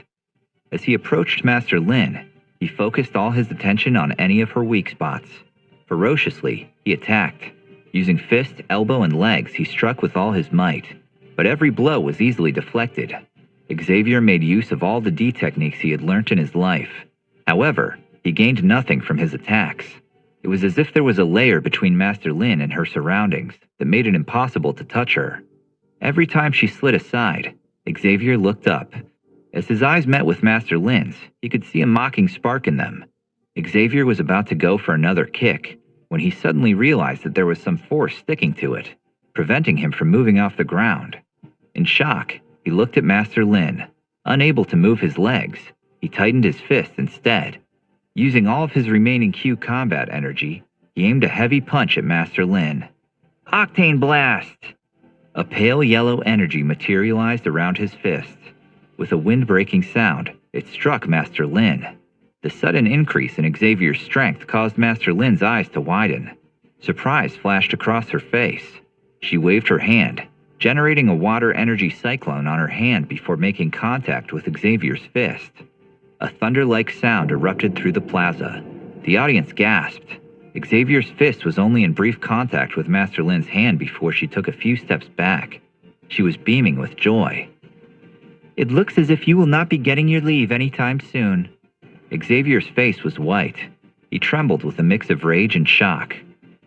A: As he approached Master Lin, he focused all his attention on any of her weak spots. Ferociously, he attacked. Using fist, elbow, and legs, he struck with all his might. But every blow was easily deflected. Xavier made use of all the D techniques he had learnt in his life. However, he gained nothing from his attacks. It was as if there was a layer between Master Lin and her surroundings that made it impossible to touch her. Every time she slid aside, Xavier looked up. As his eyes met with Master Lin's, he could see a mocking spark in them. Xavier was about to go for another kick when he suddenly realized that there was some force sticking to it, preventing him from moving off the ground. In shock, he looked at Master Lin. Unable to move his legs, he tightened his fist instead. Using all of his remaining Q combat energy, he aimed a heavy punch at Master Lin.
C: Octane Blast!
A: A pale yellow energy materialized around his fist. With a wind-breaking sound, it struck Master Lin. The sudden increase in Xavier's strength caused Master Lin's eyes to widen. Surprise flashed across her face. She waved her hand, generating a water energy cyclone on her hand before making contact with Xavier's fist. A thunder-like sound erupted through the plaza. The audience gasped. Xavier's fist was only in brief contact with Master Lin's hand before she took a few steps back. She was beaming with joy.
B: It looks as if you will not be getting your leave anytime soon.
A: Xavier's face was white. He trembled with a mix of rage and shock.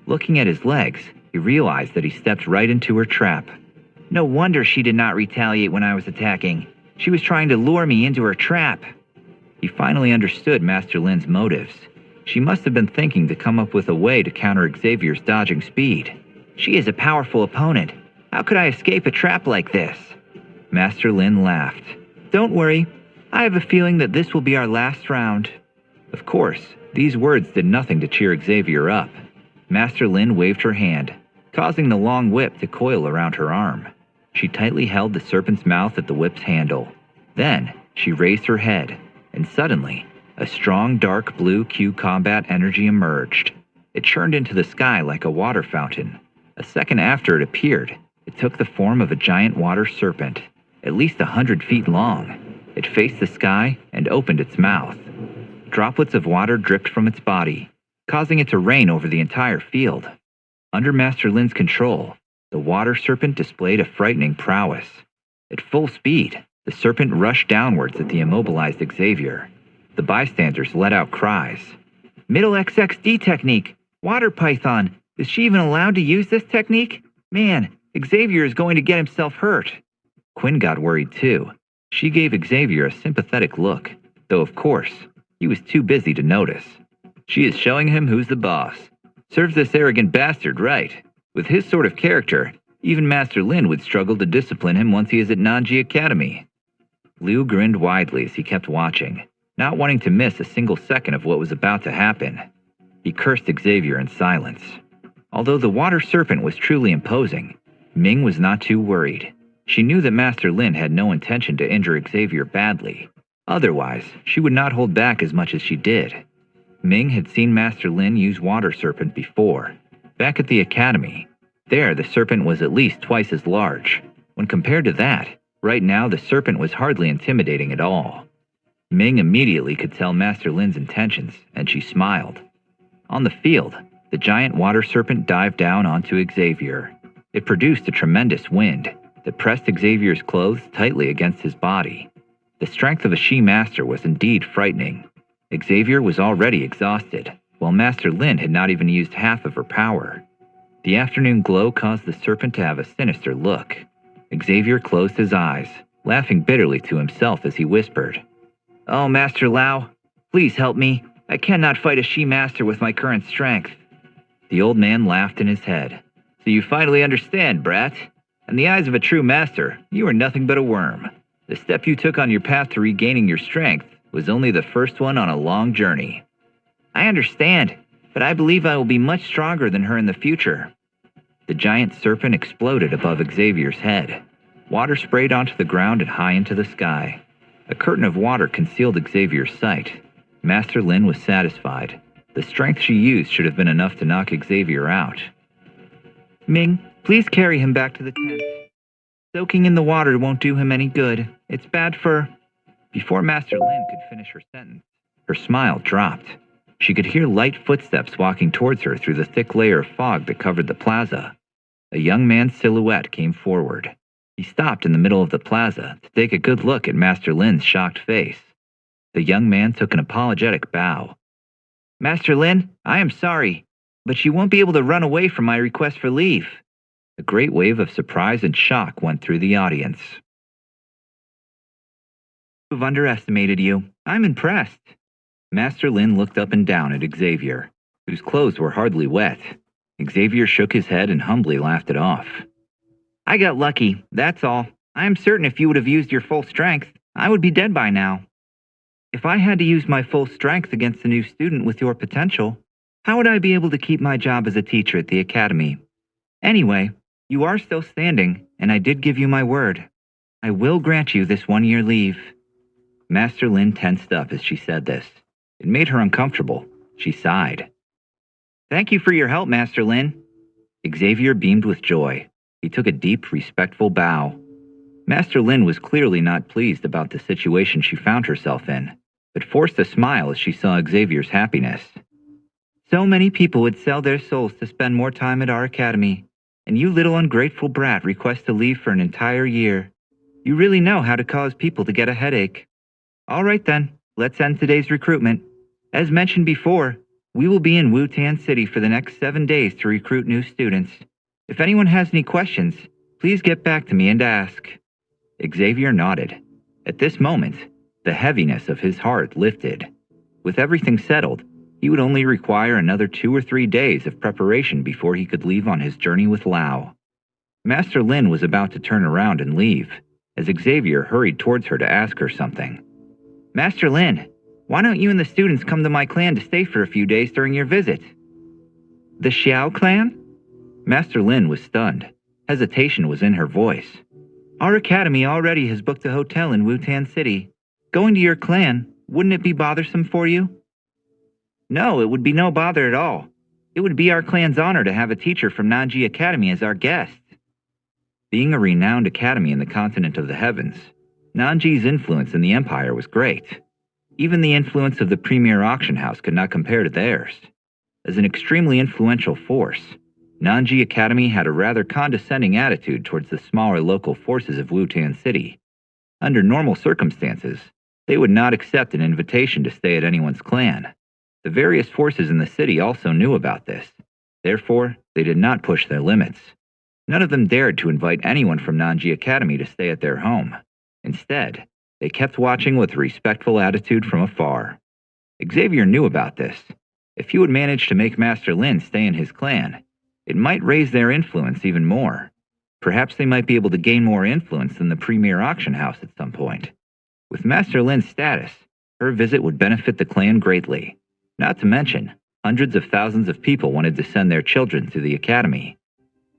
A: Looking at his legs, he realized that he stepped right into her trap.
C: No wonder she did not retaliate when I was attacking. She was trying to lure me into her trap.
A: He finally understood Master Lin's motives. She must have been thinking to come up with a way to counter Xavier's dodging speed.
C: She is a powerful opponent. How could I escape a trap like this?
A: Master Lin laughed.
B: Don't worry. I have a feeling that this will be our last round.
A: Of course, these words did nothing to cheer Xavier up. Master Lin waved her hand, causing the long whip to coil around her arm. She tightly held the serpent's mouth at the whip's handle. Then, she raised her head, and suddenly, a strong dark blue Q combat energy emerged. It churned into the sky like a water fountain. A second after it appeared, it took the form of a giant water serpent, at least 100 feet long. It faced the sky and opened its mouth. Droplets of water dripped from its body, causing it to rain over the entire field. Under Master Lin's control, the water serpent displayed a frightening prowess. At full speed, the serpent rushed downwards at the immobilized Xavier. The bystanders let out cries.
B: Middle XXD technique! Water Python! Is she even allowed to use this technique? Man, Xavier is going to get himself hurt.
A: Quinn got worried too. She gave Xavier a sympathetic look, though of course, he was too busy to notice. She is showing him who's the boss. Serves this arrogant bastard right. With his sort of character, even Master Lin would struggle to discipline him once he is at Nanji Academy. Liu grinned widely as he kept watching, not wanting to miss a single second of what was about to happen. He cursed Xavier in silence. Although the water serpent was truly imposing, Ming was not too worried. She knew that Master Lin had no intention to injure Xavier badly. Otherwise, she would not hold back as much as she did. Ming had seen Master Lin use water serpent before. Back at the academy, there the serpent was at least twice as large. When compared to that, right now the serpent was hardly intimidating at all. Ming immediately could tell Master Lin's intentions, and she smiled. On the field, the giant water serpent dived down onto Xavier. It produced a tremendous wind that pressed Xavier's clothes tightly against his body. The strength of a she-master was indeed frightening. Xavier was already exhausted, while Master Lin had not even used half of her power. The afternoon glow caused the serpent to have a sinister look. Xavier closed his eyes, laughing bitterly to himself as he whispered, "Oh, Master Lao, please help me. I cannot fight a she-master with my current strength." The old man laughed in his head. "So you finally understand, brat? In the eyes of a true master, you are nothing but a worm. The step you took on your path to regaining your strength was only the first one on a long journey." "I understand, but I believe I will be much stronger than her in the future." The giant serpent exploded above Xavier's head. Water sprayed onto the ground and high into the sky. A curtain of water concealed Xavier's sight. Master Lin was satisfied. The strength she used should have been enough to knock Xavier out.
B: Ming, please carry him back to the tent. Soaking in the water won't do him any good. It's bad for...
A: Before Master Lin could finish her sentence, her smile dropped. She could hear light footsteps walking towards her through the thick layer of fog that covered the plaza. A young man's silhouette came forward. He stopped in the middle of the plaza to take a good look at Master Lin's shocked face. The young man took an apologetic bow.
B: "Master Lin, I am sorry, but you won't be able to run away from my request for leave."
A: A great wave of surprise and shock went through the audience.
B: "I've underestimated you. I'm impressed."
A: Master Lin looked up and down at Xavier, whose clothes were hardly wet. Xavier shook his head and humbly laughed it off.
B: "I got lucky, that's all. I am certain if you would have used your full strength, I would be dead by now." "If I had to use my full strength against a new student with your potential, how would I be able to keep my job as a teacher at the academy? Anyway, you are still standing, and I did give you my word. I will grant you this 1-year leave."
A: Master Lin tensed up as she said this. It made her uncomfortable. She sighed.
B: "Thank you for your help, Master Lin."
A: Xavier beamed with joy. He took a deep, respectful bow. Master Lin was clearly not pleased about the situation she found herself in, but forced a smile as she saw Xavier's happiness.
B: "So many people would sell their souls to spend more time at our academy, and you little ungrateful brat request to leave for an entire year. You really know how to cause people to get a headache. All right then, let's end today's recruitment. As mentioned before, we will be in Wu-Tan City for the next 7 days to recruit new students. If anyone has any questions, please get back to me and ask."
A: Xavier nodded. At this moment, the heaviness of his heart lifted. With everything settled, he would only require another 2 or 3 days of preparation before he could leave on his journey with Lao. Master Lin was about to turn around and leave, as Xavier hurried towards her to ask her something.
B: "Master Lin, why don't you and the students come to my clan to stay for a few days during your visit?"
A: "The Xiao clan?" Master Lin was stunned. Hesitation was in her voice.
B: "Our academy already has booked a hotel in Wu-Tan City. Going to your clan, wouldn't it be bothersome for you?" "No, it would be no bother at all. It would be our clan's honor to have a teacher from Nanji Academy as our guest."
A: Being a renowned academy in the continent of the heavens, Nanji's influence in the empire was great. Even the influence of the premier auction house could not compare to theirs. As an extremely influential force, Nanji Academy had a rather condescending attitude towards the smaller local forces of Wu-Tan City. Under normal circumstances, they would not accept an invitation to stay at anyone's clan. The various forces in the city also knew about this. Therefore, they did not push their limits. None of them dared to invite anyone from Nanji Academy to stay at their home. Instead, they kept watching with a respectful attitude from afar. Xavier knew about this. If he would manage to make Master Lin stay in his clan, it might raise their influence even more. Perhaps they might be able to gain more influence than the premier auction house at some point. With Master Lin's status, her visit would benefit the clan greatly. Not to mention, hundreds of thousands of people wanted to send their children to the academy.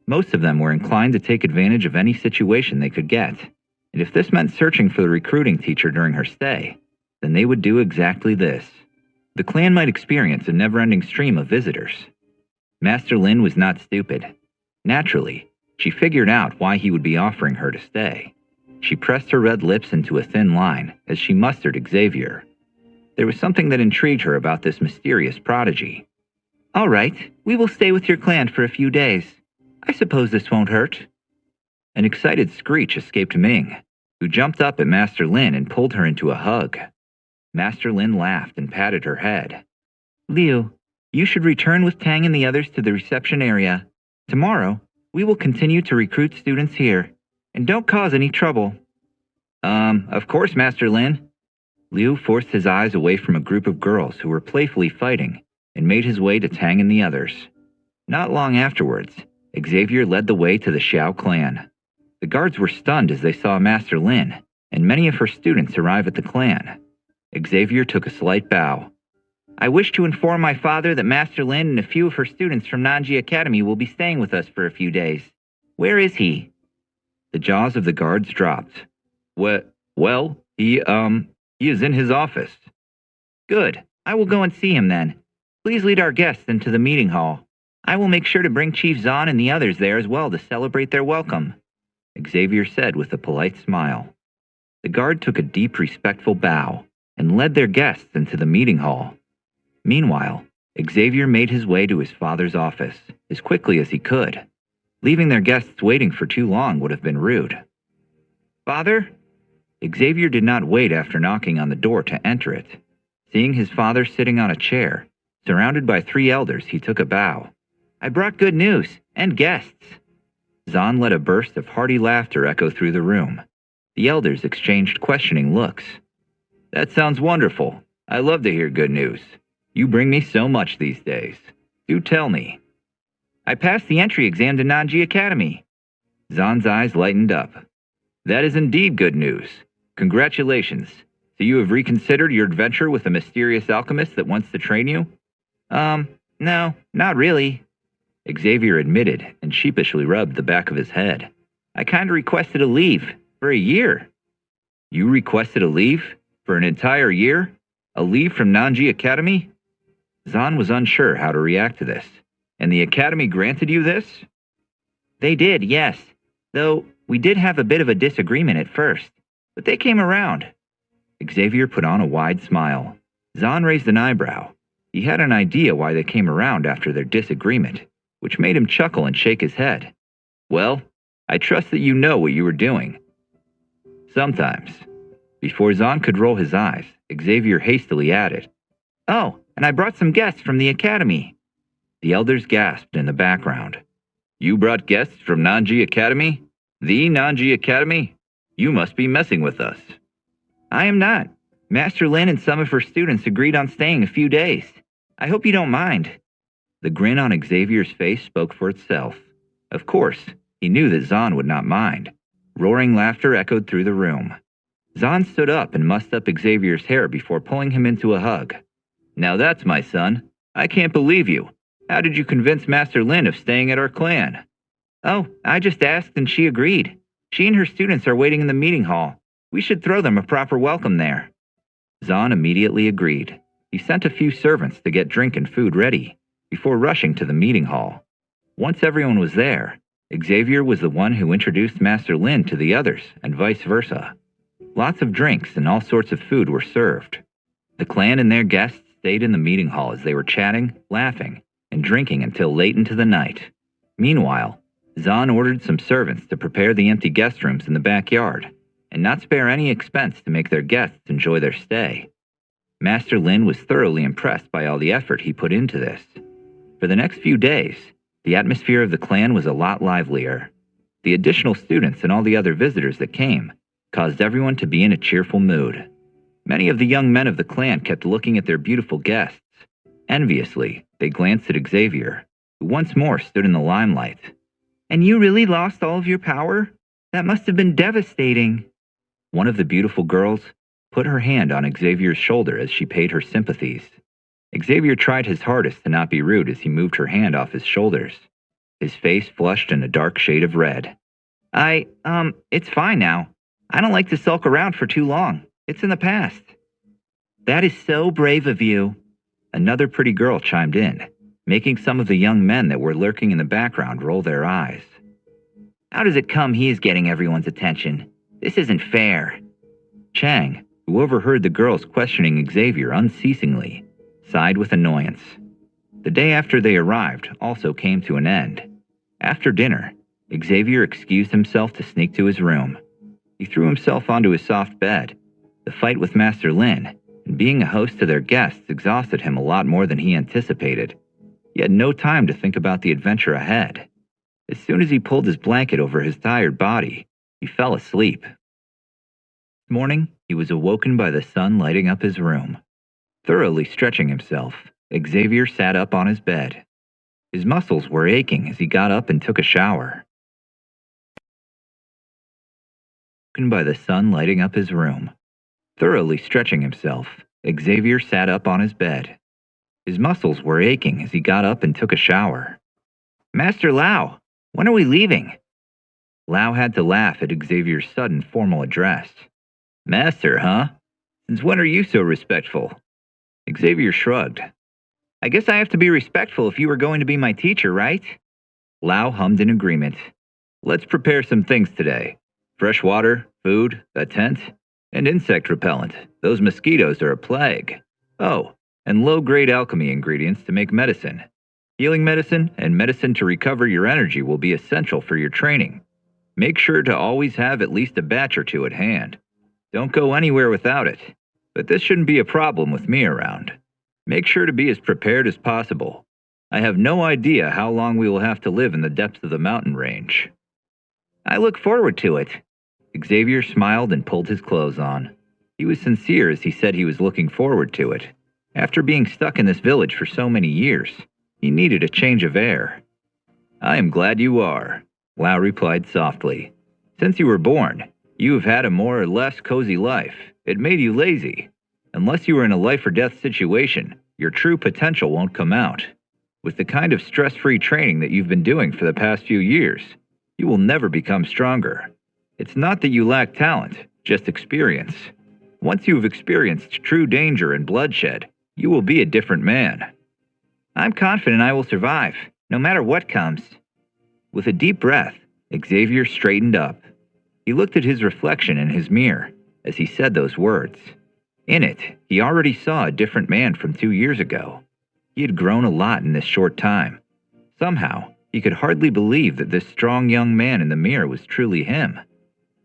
A: Most of them were inclined to take advantage of any situation they could get. And if this meant searching for the recruiting teacher during her stay, then they would do exactly this. The clan might experience a never-ending stream of visitors. Master Lin was not stupid. Naturally, she figured out why he would be offering her to stay. She pressed her red lips into a thin line as she mustered Xavier. There was something that intrigued her about this mysterious prodigy.
B: All right, we will stay with your clan for a few days. I suppose this won't hurt.
A: An excited screech escaped Ming, who jumped up at Master Lin and pulled her into a hug. Master Lin laughed and patted her head.
B: Liu, you should return with Tang and the others to the reception area. Tomorrow, we will continue to recruit students here. And don't cause any trouble.
A: Of course, Master Lin. Liu forced his eyes away from a group of girls who were playfully fighting and made his way to Tang and the others. Not long afterwards, Xavier led the way to the Xiao clan. The guards were stunned as they saw Master Lin and many of her students arrive at the clan. Xavier took a slight bow.
B: I wish to inform my father that Master Lin and a few of her students from Nanji Academy will be staying with us for a few days. Where is he?
A: The jaws of the guards dropped. Well, he is in his office.
B: Good. I will go and see him then. Please lead our guests into the meeting hall. I will make sure to bring Chief Zahn and the others there as well to celebrate their welcome,
A: Xavier said with a polite smile. The guard took a deep, respectful bow and led their guests into the meeting hall. Meanwhile, Xavier made his way to his father's office as quickly as he could. Leaving their guests waiting for too long would have been rude.
B: Father?
A: Xavier did not wait after knocking on the door to enter it. Seeing his father sitting on a chair, surrounded by 3 elders, he took a bow.
B: I brought good news, and guests.
A: Zahn let a burst of hearty laughter echo through the room. The elders exchanged questioning looks. That sounds wonderful. I love to hear good news. You bring me so much these days. Do tell me.
B: I passed the entry exam to Nanji Academy.
A: Zahn's eyes lightened up. That is indeed good news. Congratulations. So you have reconsidered your adventure with a mysterious alchemist that wants to train you?
B: No, not really,
A: Xavier admitted and sheepishly rubbed the back of his head.
B: I kinda requested a leave for a year.
A: You requested a leave? For an entire year? A leave from Nanji Academy? Zahn was unsure how to react to this. And the Academy granted you this?
B: They did, yes. Though we did have a bit of a disagreement at first. But they came around.
A: Xavier put on a wide smile. Zahn raised an eyebrow. He had an idea why they came around after their disagreement, which made him chuckle and shake his head. Well, I trust that you know what you were doing. Sometimes. Before Zahn could roll his eyes, Xavier hastily added,
B: Oh, and I brought some guests from the Academy.
A: The elders gasped in the background. You brought guests from Nanji Academy? The Nanji Academy? You must be messing with us.
B: I am not. Master Lin and some of her students agreed on staying a few days. I hope you don't mind.
A: The grin on Xavier's face spoke for itself. Of course, he knew that Zahn would not mind. Roaring laughter echoed through the room. Zahn stood up and mussed up Xavier's hair before pulling him into a hug. Now that's my son. I can't believe you. How did you convince Master Lin of staying at our clan?
B: Oh, I just asked and she agreed. She and her students are waiting in the meeting hall. We should throw them a proper welcome there.
A: Zahn immediately agreed. He sent a few servants to get drink and food ready, before rushing to the meeting hall. Once everyone was there, Xavier was the one who introduced Master Lin to the others, and vice versa. Lots of drinks and all sorts of food were served. The clan and their guests stayed in the meeting hall as they were chatting, laughing, and drinking until late into the night. Meanwhile, Zahn ordered some servants to prepare the empty guest rooms in the backyard, and not spare any expense to make their guests enjoy their stay. Master Lin was thoroughly impressed by all the effort he put into this. For the next few days, the atmosphere of the clan was a lot livelier. The additional students and all the other visitors that came caused everyone to be in a cheerful mood. Many of the young men of the clan kept looking at their beautiful guests. Enviously, they glanced at Xavier, who once more stood in the limelight.
B: And you really lost all of your power? That must have been devastating.
A: One of the beautiful girls put her hand on Xavier's shoulder as she paid her sympathies. Xavier tried his hardest to not be rude as he moved her hand off his shoulders. His face flushed in a dark shade of red.
B: It's fine now. I don't like to sulk around for too long. It's in the past.
A: That is so brave of you. Another pretty girl chimed in, making some of the young men that were lurking in the background roll their eyes.
B: How does it come he is getting everyone's attention?
C: This isn't fair.
A: Chang, who overheard the girls questioning Xavier unceasingly, sighed with annoyance. The day after they arrived also came to an end. After dinner, Xavier excused himself to sneak to his room. He threw himself onto his soft bed. The fight with Master Lin and being a host to their guests exhausted him a lot more than he anticipated. He had no time to think about the adventure ahead. As soon as he pulled his blanket over his tired body, he fell asleep. This morning, he was awoken by the sun lighting up his room. Thoroughly stretching himself, Xavier sat up on his bed. His muscles were aching as he got up and took a shower. Awoken by the sun lighting up his room. Thoroughly stretching himself, Xavier sat up on his bed. His muscles were aching as he got up and took a shower.
C: Master Lau, when are we leaving?
A: Lau had to laugh at Xavier's sudden formal address. Master, huh? Since when are you so respectful? Xavier shrugged.
C: I guess I have to be respectful if you are going to be my teacher, right?
A: Lau hummed in agreement. Let's prepare some things today. Fresh water, food, a tent, and insect repellent. Those mosquitoes are a plague. Oh, and low-grade alchemy ingredients to make medicine. Healing medicine and medicine to recover your energy will be essential for your training. Make sure to always have at least a batch or two at hand. Don't go anywhere without it. But this shouldn't be a problem with me around. Make sure to be as prepared as possible. I have no idea how long we will have to live in the depths of the mountain range.
C: I look forward to it.
A: Xavier smiled and pulled his clothes on. He was sincere as he said he was looking forward to it. After being stuck in this village for so many years, he needed a change of air. I am glad you are, Lau replied softly. Since you were born, you have had a more or less cozy life. It made you lazy. Unless you are in a life-or-death situation, your true potential won't come out. With the kind of stress-free training that you've been doing for the past few years, you will never become stronger. It's not that you lack talent, just experience. Once you have experienced true danger and bloodshed, you will be a different man.
C: I'm confident I will survive, no matter what comes.
A: With a deep breath, Xavier straightened up. He looked at his reflection in his mirror as he said those words. In it, he already saw a different man from 2 years ago. He had grown a lot in this short time. Somehow, he could hardly believe that this strong young man in the mirror was truly him.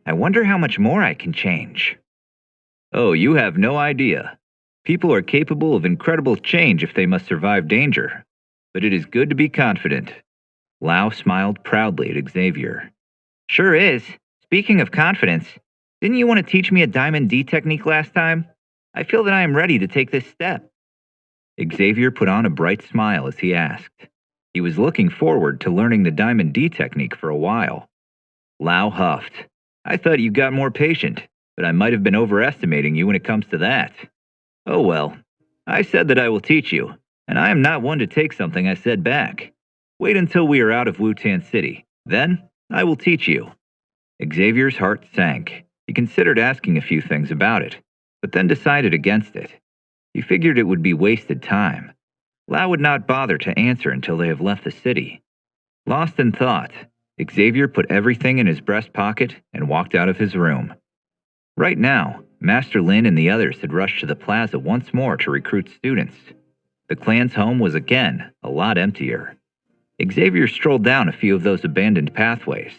C: I wonder how much more I can change.
A: Oh, you have no idea. People are capable of incredible change if they must survive danger. But it is good to be confident. Lau smiled proudly at Xavier.
C: Sure is. Speaking of confidence, didn't you want to teach me a Diamond D technique last time? I feel that I am ready to take this step.
A: Xavier put on a bright smile as he asked. He was looking forward to learning the Diamond D technique for a while. Lau huffed. I thought you got more patient, but I might have been overestimating you when it comes to that. Oh well, I said that I will teach you, and I am not one to take something I said back. Wait until we are out of Wutan City. Then, I will teach you. Xavier's heart sank. He considered asking a few things about it, but then decided against it. He figured it would be wasted time. Lau would not bother to answer until they have left the city. Lost in thought, Xavier put everything in his breast pocket and walked out of his room. Right now, Master Lin and the others had rushed to the plaza once more to recruit students. The clan's home was again a lot emptier. Xavier strolled down a few of those abandoned pathways,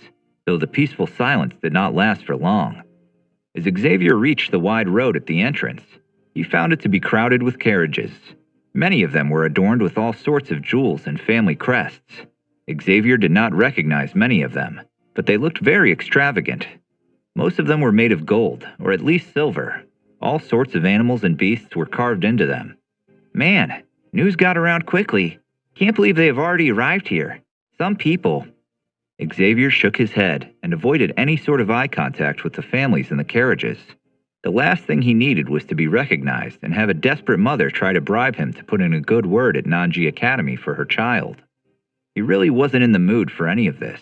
A: though the peaceful silence did not last for long. As Xavier reached the wide road at the entrance, he found it to be crowded with carriages. Many of them were adorned with all sorts of jewels and family crests. Xavier did not recognize many of them, but they looked very extravagant. Most of them were made of gold, or at least silver. All sorts of animals and beasts were carved into them.
C: Man, news got around quickly. Can't believe they have already arrived here. Some people.
A: Xavier shook his head and avoided any sort of eye contact with the families in the carriages. The last thing he needed was to be recognized and have a desperate mother try to bribe him to put in a good word at Nanji Academy for her child. He really wasn't in the mood for any of this.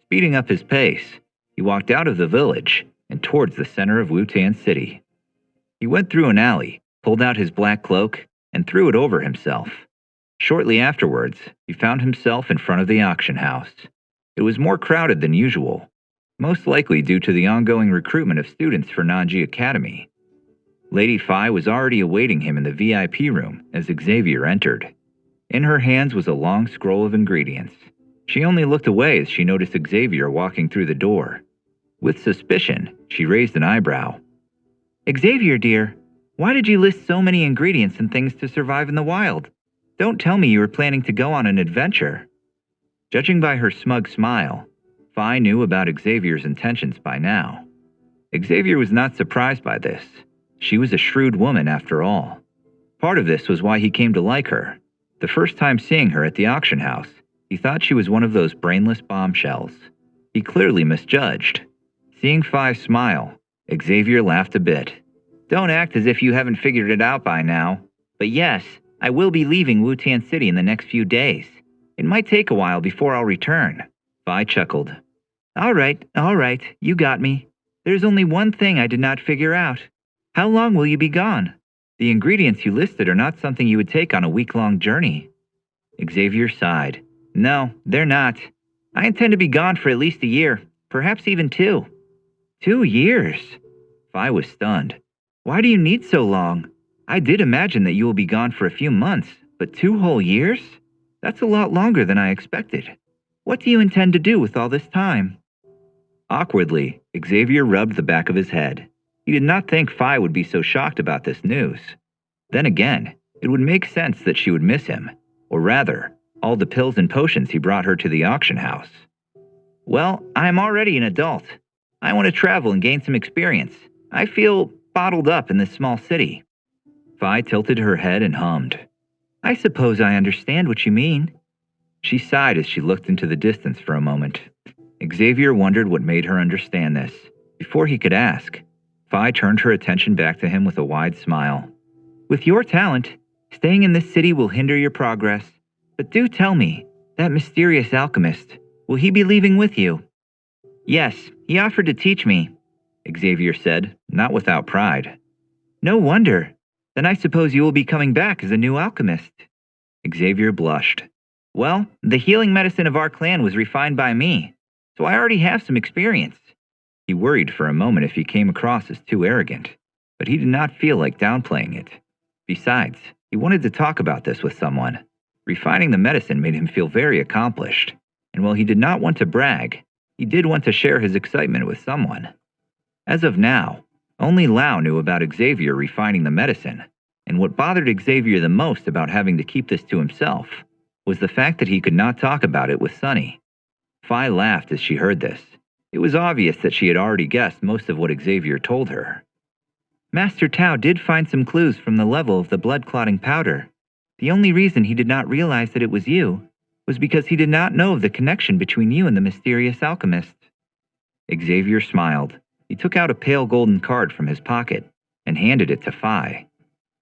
A: Speeding up his pace, he walked out of the village and towards the center of Wutan City. He went through an alley, pulled out his black cloak, and threw it over himself. Shortly afterwards, he found himself in front of the auction house. It was more crowded than usual. most likely due to the ongoing recruitment of students for Nanji Academy. Lady Phi was already awaiting him in the VIP room as Xavier entered. In her hands was a long scroll of ingredients. She only looked away as she noticed Xavier walking through the door. With suspicion, she raised an eyebrow.
B: Xavier, dear, why did you list so many ingredients and things to survive in the wild? Don't tell me you were planning to go on an adventure.
A: Judging by her smug smile, Phi knew about Xavier's intentions by now. Xavier was not surprised by this. She was a shrewd woman after all. Part of this was why he came to like her. The first time seeing her at the auction house, he thought she was one of those brainless bombshells. He clearly misjudged. Seeing Phi smile, Xavier laughed a bit.
C: Don't act as if you haven't figured it out by now. But yes, I will be leaving Wutan City in the next few days. It might take a while before I'll return.
A: Phi chuckled.
B: All right, you got me. There's only one thing I did not figure out. How long will you be gone? The ingredients you listed are not something you would take on a week-long journey.
A: Xavier sighed.
C: No, they're not. I intend to be gone for at least a year, perhaps even 2.
B: 2 years?
A: Phi was stunned.
B: Why do you need so long? I did imagine that you will be gone for a few months, but 2 whole years? That's a lot longer than I expected. What do you intend to do with all this time?
A: Awkwardly, Xavier rubbed the back of his head. He did not think Phi would be so shocked about this news. Then again, it would make sense that she would miss him, or rather, all the pills and potions he brought her to the auction house.
C: Well, I'm already an adult. I want to travel and gain some experience. I feel bottled up in this small city.
A: Phi tilted her head and hummed.
B: I suppose I understand what you mean.
A: She sighed as she looked into the distance for a moment. Xavier wondered what made her understand this. Before he could ask, Phi turned her attention back to him with a wide smile.
B: With your talent, staying in this city will hinder your progress. But do tell me, that mysterious alchemist, will he be leaving with you?
C: Yes, he offered to teach me,
A: Xavier said, not without pride.
B: No wonder. Then I suppose you will be coming back as a new alchemist.
A: Xavier blushed.
C: Well, the healing medicine of our clan was refined by me, so I already have some experience.
A: He worried for a moment if he came across as too arrogant, but he did not feel like downplaying it. Besides, he wanted to talk about this with someone. Refining the medicine made him feel very accomplished, and while he did not want to brag, he did want to share his excitement with someone. As of now, only Lao knew about Xavier refining the medicine, and what bothered Xavier the most about having to keep this to himself was the fact that he could not talk about it with Sunny. Phi laughed as she heard this. It was obvious that she had already guessed most of what Xavier told her.
B: Master Tao did find some clues from the level of the blood-clotting powder. The only reason he did not realize that it was you was because he did not know of the connection between you and the mysterious alchemist.
A: Xavier smiled. He took out a pale golden card from his pocket and handed it to Phi.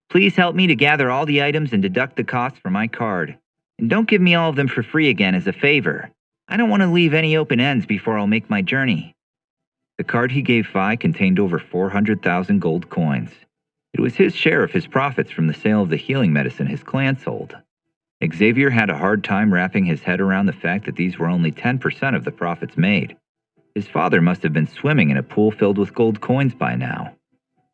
C: Please help me to gather all the items and deduct the costs from my card. And don't give me all of them for free again as a favor. I don't want to leave any open ends before I'll make my journey.
A: The card he gave Phi contained over 400,000 gold coins. It was his share of his profits from the sale of the healing medicine his clan sold. Xavier had a hard time wrapping his head around the fact that these were only 10% of the profits made. His father must have been swimming in a pool filled with gold coins by now.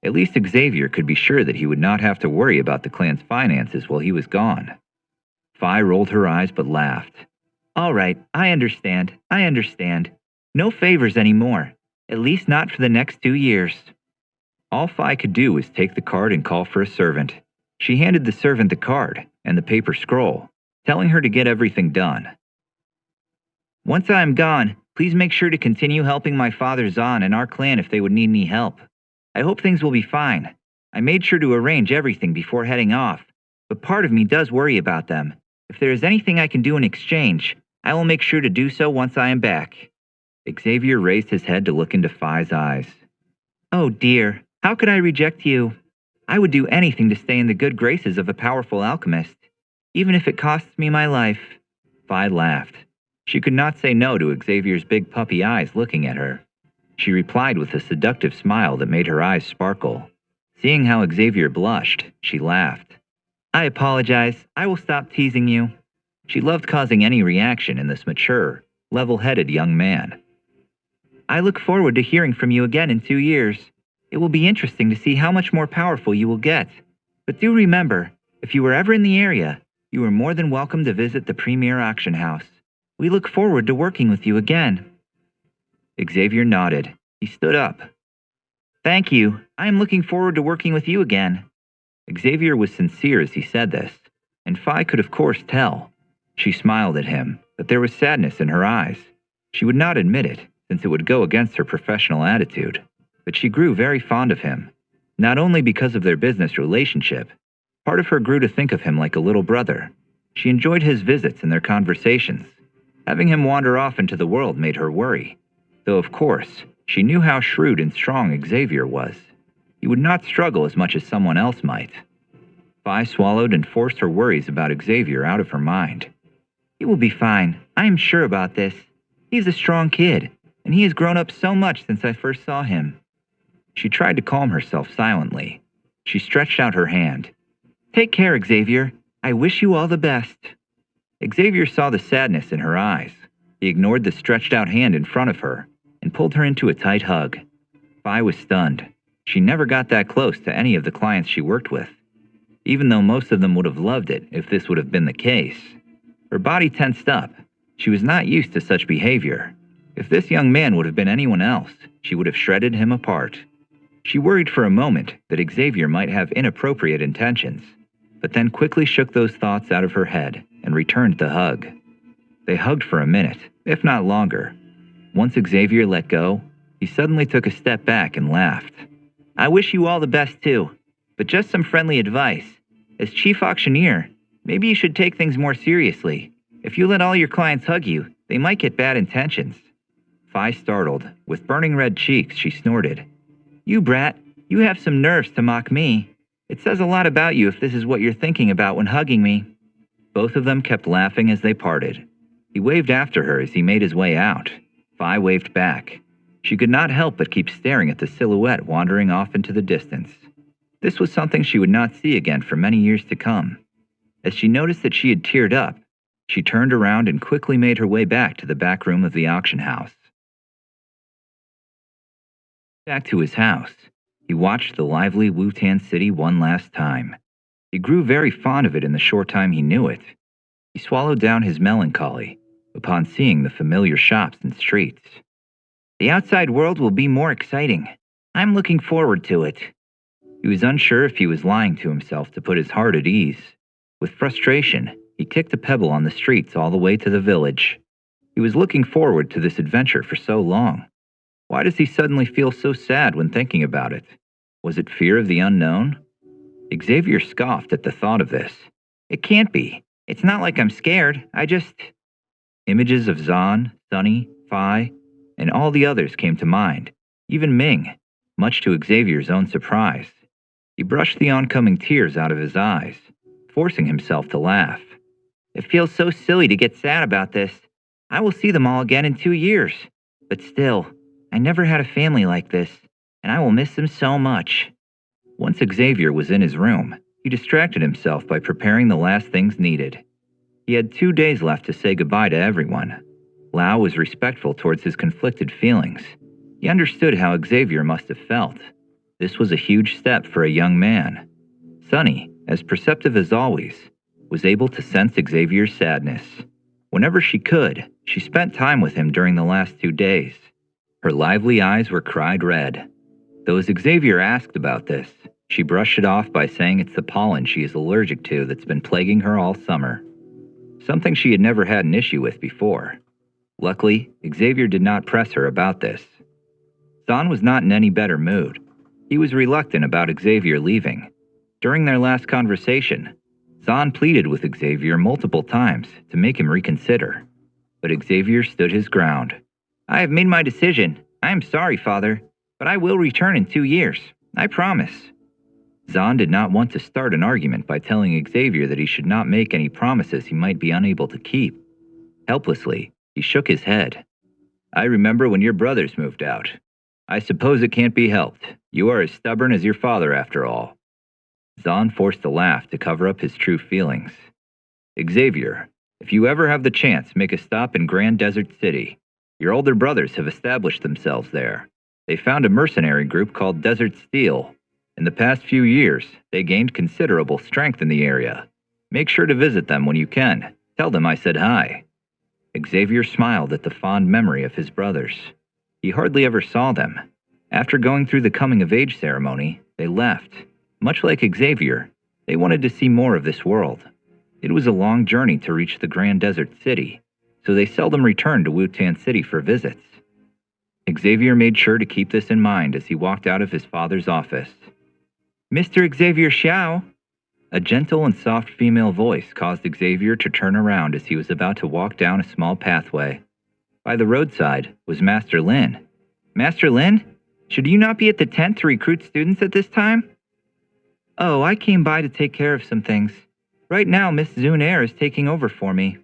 A: At least Xavier could be sure that he would not have to worry about the clan's finances while he was gone. Phi rolled her eyes but laughed.
B: All right, I understand. No favors anymore, at least not for the next 2 years.
A: All Phi could do was take the card and call for a servant. She handed the servant the card and the paper scroll, telling her to get everything done.
C: Once I am gone, please make sure to continue helping my father Zahn and our clan if they would need any help. I hope things will be fine. I made sure to arrange everything before heading off, but part of me does worry about them. If there is anything I can do in exchange, I will make sure to do so once I am back.
A: Xavier raised his head to look into Phi's eyes.
B: Oh dear, how could I reject you? I would do anything to stay in the good graces of a powerful alchemist, even if it costs me my life.
A: Phi laughed. She could not say no to Xavier's big puppy eyes looking at her. She replied with a seductive smile that made her eyes sparkle. Seeing how Xavier blushed, she laughed.
B: I apologize. I will stop teasing you.
A: She loved causing any reaction in this mature, level-headed young man.
C: I look forward to hearing from you again in 2 years. It will be interesting to see how much more powerful you will get. But do remember, if you were ever in the area, you are more than welcome to visit the premier auction house. We look forward to working with you again."
A: Xavier nodded. He stood up.
C: "Thank you. I am looking forward to working with you again."
A: Xavier was sincere as he said this, and Phi could of course tell. She smiled at him, but there was sadness in her eyes. She would not admit it, since it would go against her professional attitude, but she grew very fond of him, not only because of their business relationship. Part of her grew to think of him like a little brother. She enjoyed his visits and their conversations. Having him wander off into the world made her worry, though of course, she knew how shrewd and strong Xavier was. He would not struggle as much as someone else might. Phi swallowed and forced her worries about Xavier out of her mind.
C: "He will be fine. I am sure about this. He's a strong kid, and he has grown up so much since I first saw him."
A: She tried to calm herself silently. She stretched out her hand.
C: "Take care, Xavier. I wish you all the best."
A: Xavier saw the sadness in her eyes. He ignored the stretched out hand in front of her and pulled her into a tight hug. Phi was stunned. She never got that close to any of the clients she worked with, even though most of them would have loved it if this would have been the case. Her body tensed up. She was not used to such behavior. If this young man would have been anyone else, she would have shredded him apart. She worried for a moment that Xavier might have inappropriate intentions, but then quickly shook those thoughts out of her head and returned the hug. They hugged for a minute, if not longer. Once Xavier let go, he suddenly took a step back and laughed.
C: "I wish you all the best too, but just some friendly advice. As chief auctioneer, maybe you should take things more seriously. If you let all your clients hug you, they might get bad intentions."
A: Phi startled. With burning red cheeks, she snorted.
C: "You brat, you have some nerves to mock me. It says a lot about you if this is what you're thinking about when hugging me."
A: Both of them kept laughing as they parted. He waved after her as he made his way out. Phi waved back. She could not help but keep staring at the silhouette wandering off into the distance. This was something she would not see again for many years to come. As she noticed that she had teared up, she turned around and quickly made her way back to the back room of the auction house. Back to his house, he watched the lively Wutan city one last time. He grew very fond of it in the short time he knew it. He swallowed down his melancholy upon seeing the familiar shops and streets.
C: "The outside world will be more exciting. I'm looking forward to it."
A: He was unsure if he was lying to himself to put his heart at ease. With frustration, he kicked a pebble on the streets all the way to the village. He was looking forward to this adventure for so long. Why does he suddenly feel so sad when thinking about it? Was it fear of the unknown? Xavier scoffed at the thought of this.
C: "It can't be. It's not like I'm scared.
A: Images of Zahn, Sunny, Phi, and all the others came to mind, even Ming, much to Xavier's own surprise. He brushed the oncoming tears out of his eyes, forcing himself to laugh.
C: "It feels so silly to get sad about this. I will see them all again in 2 years. But still, I never had a family like this, and I will miss them so much."
A: Once Xavier was in his room, he distracted himself by preparing the last things needed. He had 2 days left to say goodbye to everyone. Lao was respectful towards his conflicted feelings. He understood how Xavier must have felt. This was a huge step for a young man. Sunny, as perceptive as always, was able to sense Xavier's sadness. Whenever she could, she spent time with him during the last 2 days. Her lively eyes were cried red. Though as Xavier asked about this, she brushed it off by saying it's the pollen she is allergic to that's been plaguing her all summer. Something she had never had an issue with before. Luckily, Xavier did not press her about this. Zahn was not in any better mood. He was reluctant about Xavier leaving. During their last conversation, Zahn pleaded with Xavier multiple times to make him reconsider. But Xavier stood his ground.
C: "I have made my decision. I am sorry, Father, but I will return in 2 years. I promise."
A: Zahn did not want to start an argument by telling Xavier that he should not make any promises he might be unable to keep. Helplessly, he shook his head. "I remember when your brothers moved out. I suppose it can't be helped. You are as stubborn as your father, after all." Zahn forced a laugh to cover up his true feelings. "Xavier, if you ever have the chance, make a stop in Grand Desert City. Your older brothers have established themselves there. They found a mercenary group called Desert Steel. In the past few years, they gained considerable strength in the area. Make sure to visit them when you can. Tell them I said hi." Xavier smiled at the fond memory of his brothers. He hardly ever saw them. After going through the coming-of-age ceremony, they left. Much like Xavier, they wanted to see more of this world. It was a long journey to reach the Grand Desert City, so they seldom returned to Wutan City for visits. Xavier made sure to keep this in mind as he walked out of his father's office.
B: "Mr. Xavier Xiao?"
A: A gentle and soft female voice caused Xavier to turn around as he was about to walk down a small pathway. By the roadside was Master Lin.
B: "Master Lin? Should you not be at the tent to recruit students at this time?" "Oh, I came by to take care of some things. Right now, Miss Zunair is taking over for me."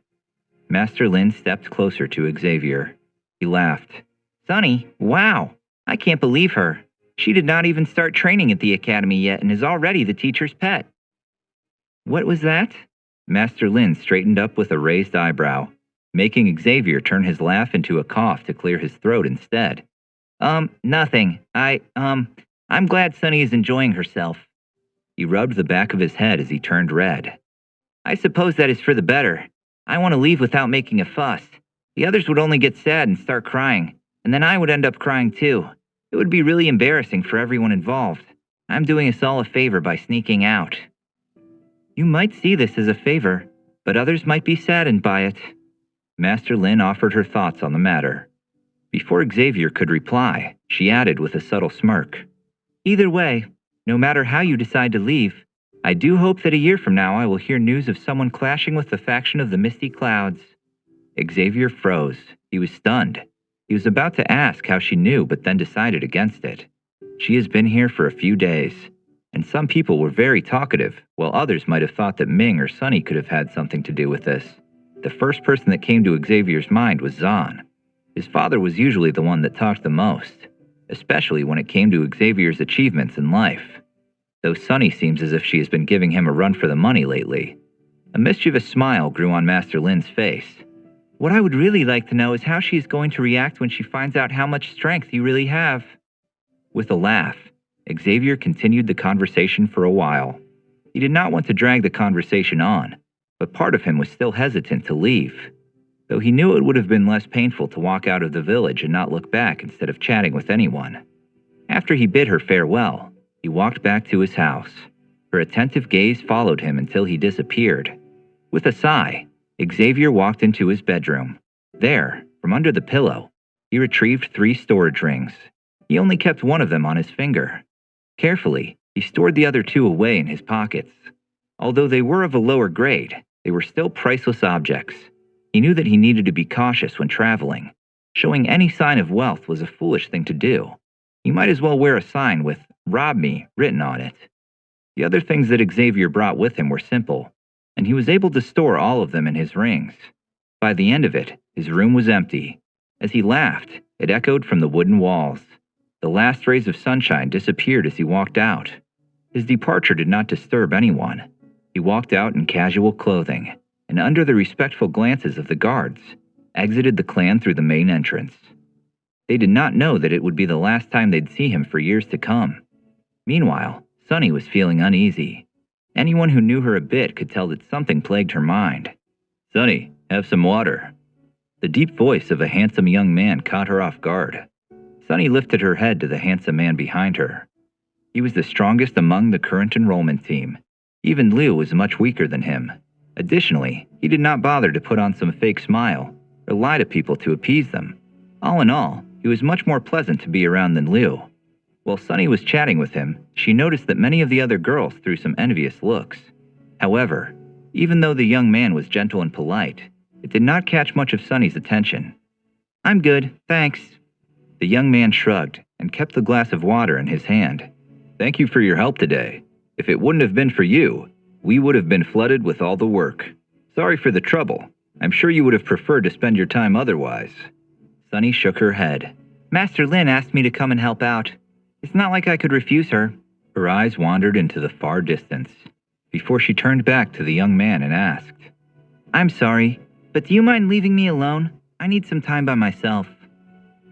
A: Master Lin stepped closer to Xavier. He laughed.
C: "Sonny, wow! I can't believe her. She did not even start training at the academy yet and is already the teacher's pet."
B: "What was that?"
A: Master Lin straightened up with a raised eyebrow, making Xavier turn his laugh into a cough to clear his throat instead.
C: Nothing. I'm glad Sonny is enjoying herself."
A: He rubbed the back of his head as he turned red.
C: "I suppose that is for the better. I want to leave without making a fuss. The others would only get sad and start crying, and then I would end up crying too. It would be really embarrassing for everyone involved. I'm doing us all a favor by sneaking out."
B: "You might see this as a favor, but others might be saddened by it."
A: Master Lin offered her thoughts on the matter. Before Xavier could reply, she added with a subtle smirk,
B: "Either way, no matter how you decide to leave, I do hope that a year from now I will hear news of someone clashing with the faction of the Misty Clouds."
A: Xavier froze. He was stunned. He was about to ask how she knew, but then decided against it. She has been here for a few days, and some people were very talkative, while others might have thought that Ming or Sunny could have had something to do with this. The first person that came to Xavier's mind was Zahn. His father was usually the one that talked the most, especially when it came to Xavier's achievements in life. Though Sunny seems as if she has been giving him a run for the money lately. A mischievous smile grew on Master Lin's face.
B: "What I would really like to know is how she is going to react when she finds out how much strength you really have."
A: With a laugh, Xavier continued the conversation for a while. He did not want to drag the conversation on, but part of him was still hesitant to leave. Though he knew it would have been less painful to walk out of the village and not look back instead of chatting with anyone. After he bid her farewell, he walked back to his house. Her attentive gaze followed him until he disappeared. With a sigh, Xavier walked into his bedroom. There, from under the pillow, he retrieved 3 storage rings. He only kept one of them on his finger. Carefully, he stored the other 2 away in his pockets. Although they were of a lower grade, they were still priceless objects. He knew that he needed to be cautious when traveling. Showing any sign of wealth was a foolish thing to do. He might as well wear a sign with "Rob Me" written on it. The other things that Xavier brought with him were simple, and he was able to store all of them in his rings. By the end of it, his room was empty. As he laughed, it echoed from the wooden walls. The last rays of sunshine disappeared as he walked out. His departure did not disturb anyone. He walked out in casual clothing, and under the respectful glances of the guards, exited the clan through the main entrance. They did not know that it would be the last time they'd see him for years to come. Meanwhile, Sunny was feeling uneasy. Anyone who knew her a bit could tell that something plagued her mind. "Sunny, have some water." The deep voice of a handsome young man caught her off guard. Sunny lifted her head to the handsome man behind her. He was the strongest among the current enrollment team. Even Liu was much weaker than him. Additionally, he did not bother to put on some fake smile or lie to people to appease them. All in all, he was much more pleasant to be around than Liu. While Sunny was chatting with him, she noticed that many of the other girls threw some envious looks. However, even though the young man was gentle and polite, it did not catch much of Sunny's attention. "I'm good, thanks." The young man shrugged and kept the glass of water in his hand. "Thank you for your help today. If it wouldn't have been for you, we would have been flooded with all the work. Sorry for the trouble. I'm sure you would have preferred to spend your time otherwise." Sunny shook her head.
B: "Master Lin asked me to come and help out. It's not like I could refuse her."
A: Her eyes wandered into the far distance, before she turned back to the young man and asked,
B: "I'm sorry, but do you mind leaving me alone? I need some time by myself."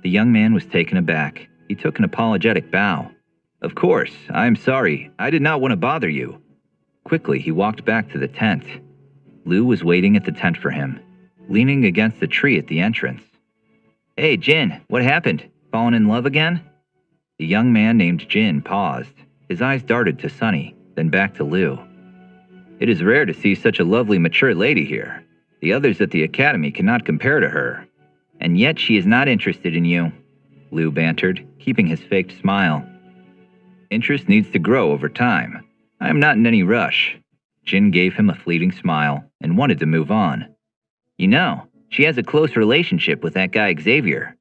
A: The young man was taken aback. He took an apologetic bow. Of course, I'm sorry. I did not want to bother you. Quickly, he walked back to the tent. Liu was waiting at the tent for him, leaning against the tree at the entrance. Hey, Jin, what happened? Fallen in love again? The young man named Jin paused. His eyes darted to Sunny, then back to Liu. It is rare to see such a lovely, mature lady here. The others at the academy cannot compare to her. And yet she is not interested in you, Liu bantered, keeping his faked smile. Interest needs to grow over time. I am not in any rush. Jin gave him a fleeting smile and wanted to move on. You know, she has a close relationship with that guy Xavier,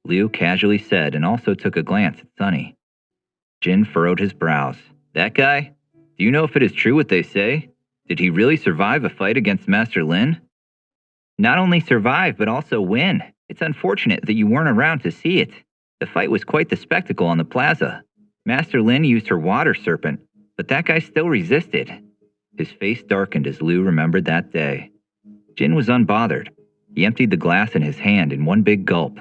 A: Liu casually said and also took a glance at Sunny. Jin furrowed his brows. That guy? Do you know if it is true what they say? Did he really survive a fight against Master Lin? Not only survive, but also win. It's unfortunate that you weren't around to see it. The fight was quite the spectacle on the plaza. Master Lin used her water serpent, but that guy still resisted. His face darkened as Liu remembered that day. Jin was unbothered. He emptied the glass in his hand in one big gulp.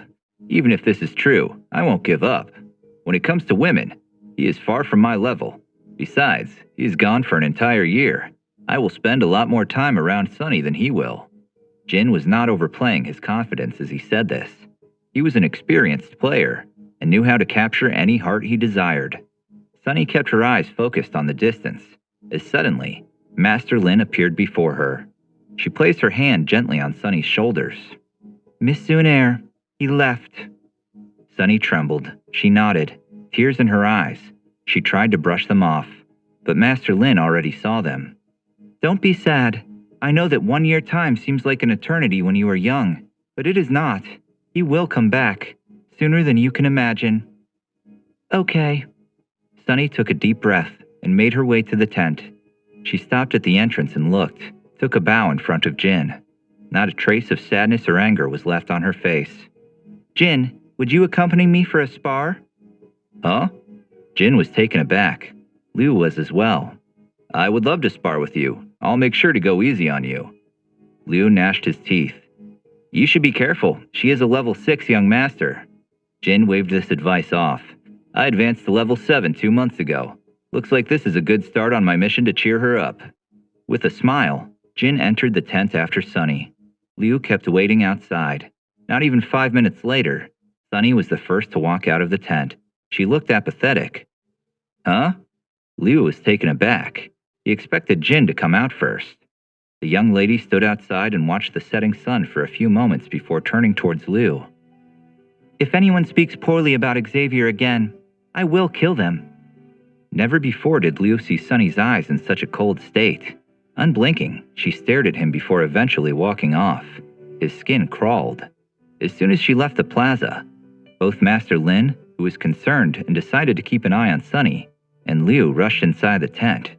A: Even if this is true, I won't give up. When it comes to women, he is far from my level. Besides, he is gone for an entire year. I will spend a lot more time around Sunny than he will. Jin was not overplaying his confidence as he said this. He was an experienced player and knew how to capture any heart he desired. Sunny kept her eyes focused on the distance, as suddenly, Master Lin appeared before her. She placed her hand gently on Sunny's shoulders.
B: Miss Sunair, he left.
A: Sunny trembled. She nodded, tears in her eyes. She tried to brush them off, but Master Lin already saw them.
B: Don't be sad. I know that 1 year time seems like an eternity when you are young, but it is not. He will come back, sooner than you can imagine. Okay.
A: Sunny took a deep breath and made her way to the tent. She stopped at the entrance and looked, took a bow in front of Jin. Not a trace of sadness or anger was left on her face.
B: Jin, would you accompany me for a spar?
A: Huh? Jin was taken aback. Liu was as well. I would love to spar with you. I'll make sure to go easy on you. Liu gnashed his teeth. You should be careful. She is a level 6 young master. Jin waved this advice off. I advanced to level 7 2 months ago. Looks like this is a good start on my mission to cheer her up. With a smile, Jin entered the tent after Sunny. Liu kept waiting outside. Not even 5 minutes later, Sunny was the first to walk out of the tent. She looked apathetic. Huh? Liu was taken aback. He expected Jin to come out first. The young lady stood outside and watched the setting sun for a few moments before turning towards Liu.
B: If anyone speaks poorly about Xavier again, I will kill them.
A: Never before did Liu see Sunny's eyes in such a cold state. Unblinking, she stared at him before eventually walking off. His skin crawled. As soon as she left the plaza, both Master Lin, who was concerned and decided to keep an eye on Sunny, and Liu rushed inside the tent.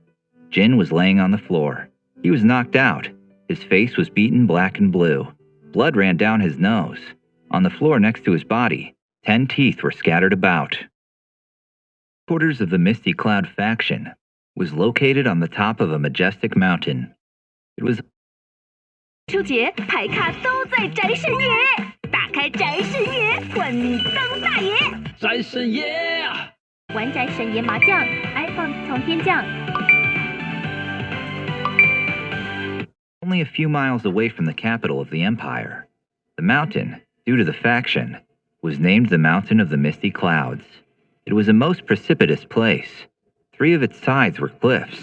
A: Jin was laying on the floor. He was knocked out. His face was beaten black and blue. Blood ran down his nose. On the floor next to his body, 10 teeth were scattered about. Quarters of the Misty Cloud faction was located on the top of a majestic mountain. It was
D: 秋节牌卡都在宅神爷，打开宅神爷，换你当大爷。
E: 宅神爷，
D: 玩宅神爷麻将 ，iPhone 从天降。
A: only a few miles away from the capital of the empire. The mountain, due to the faction, was named the Mountain of the Misty Clouds. It was a most precipitous place. 3 of its sides were cliffs.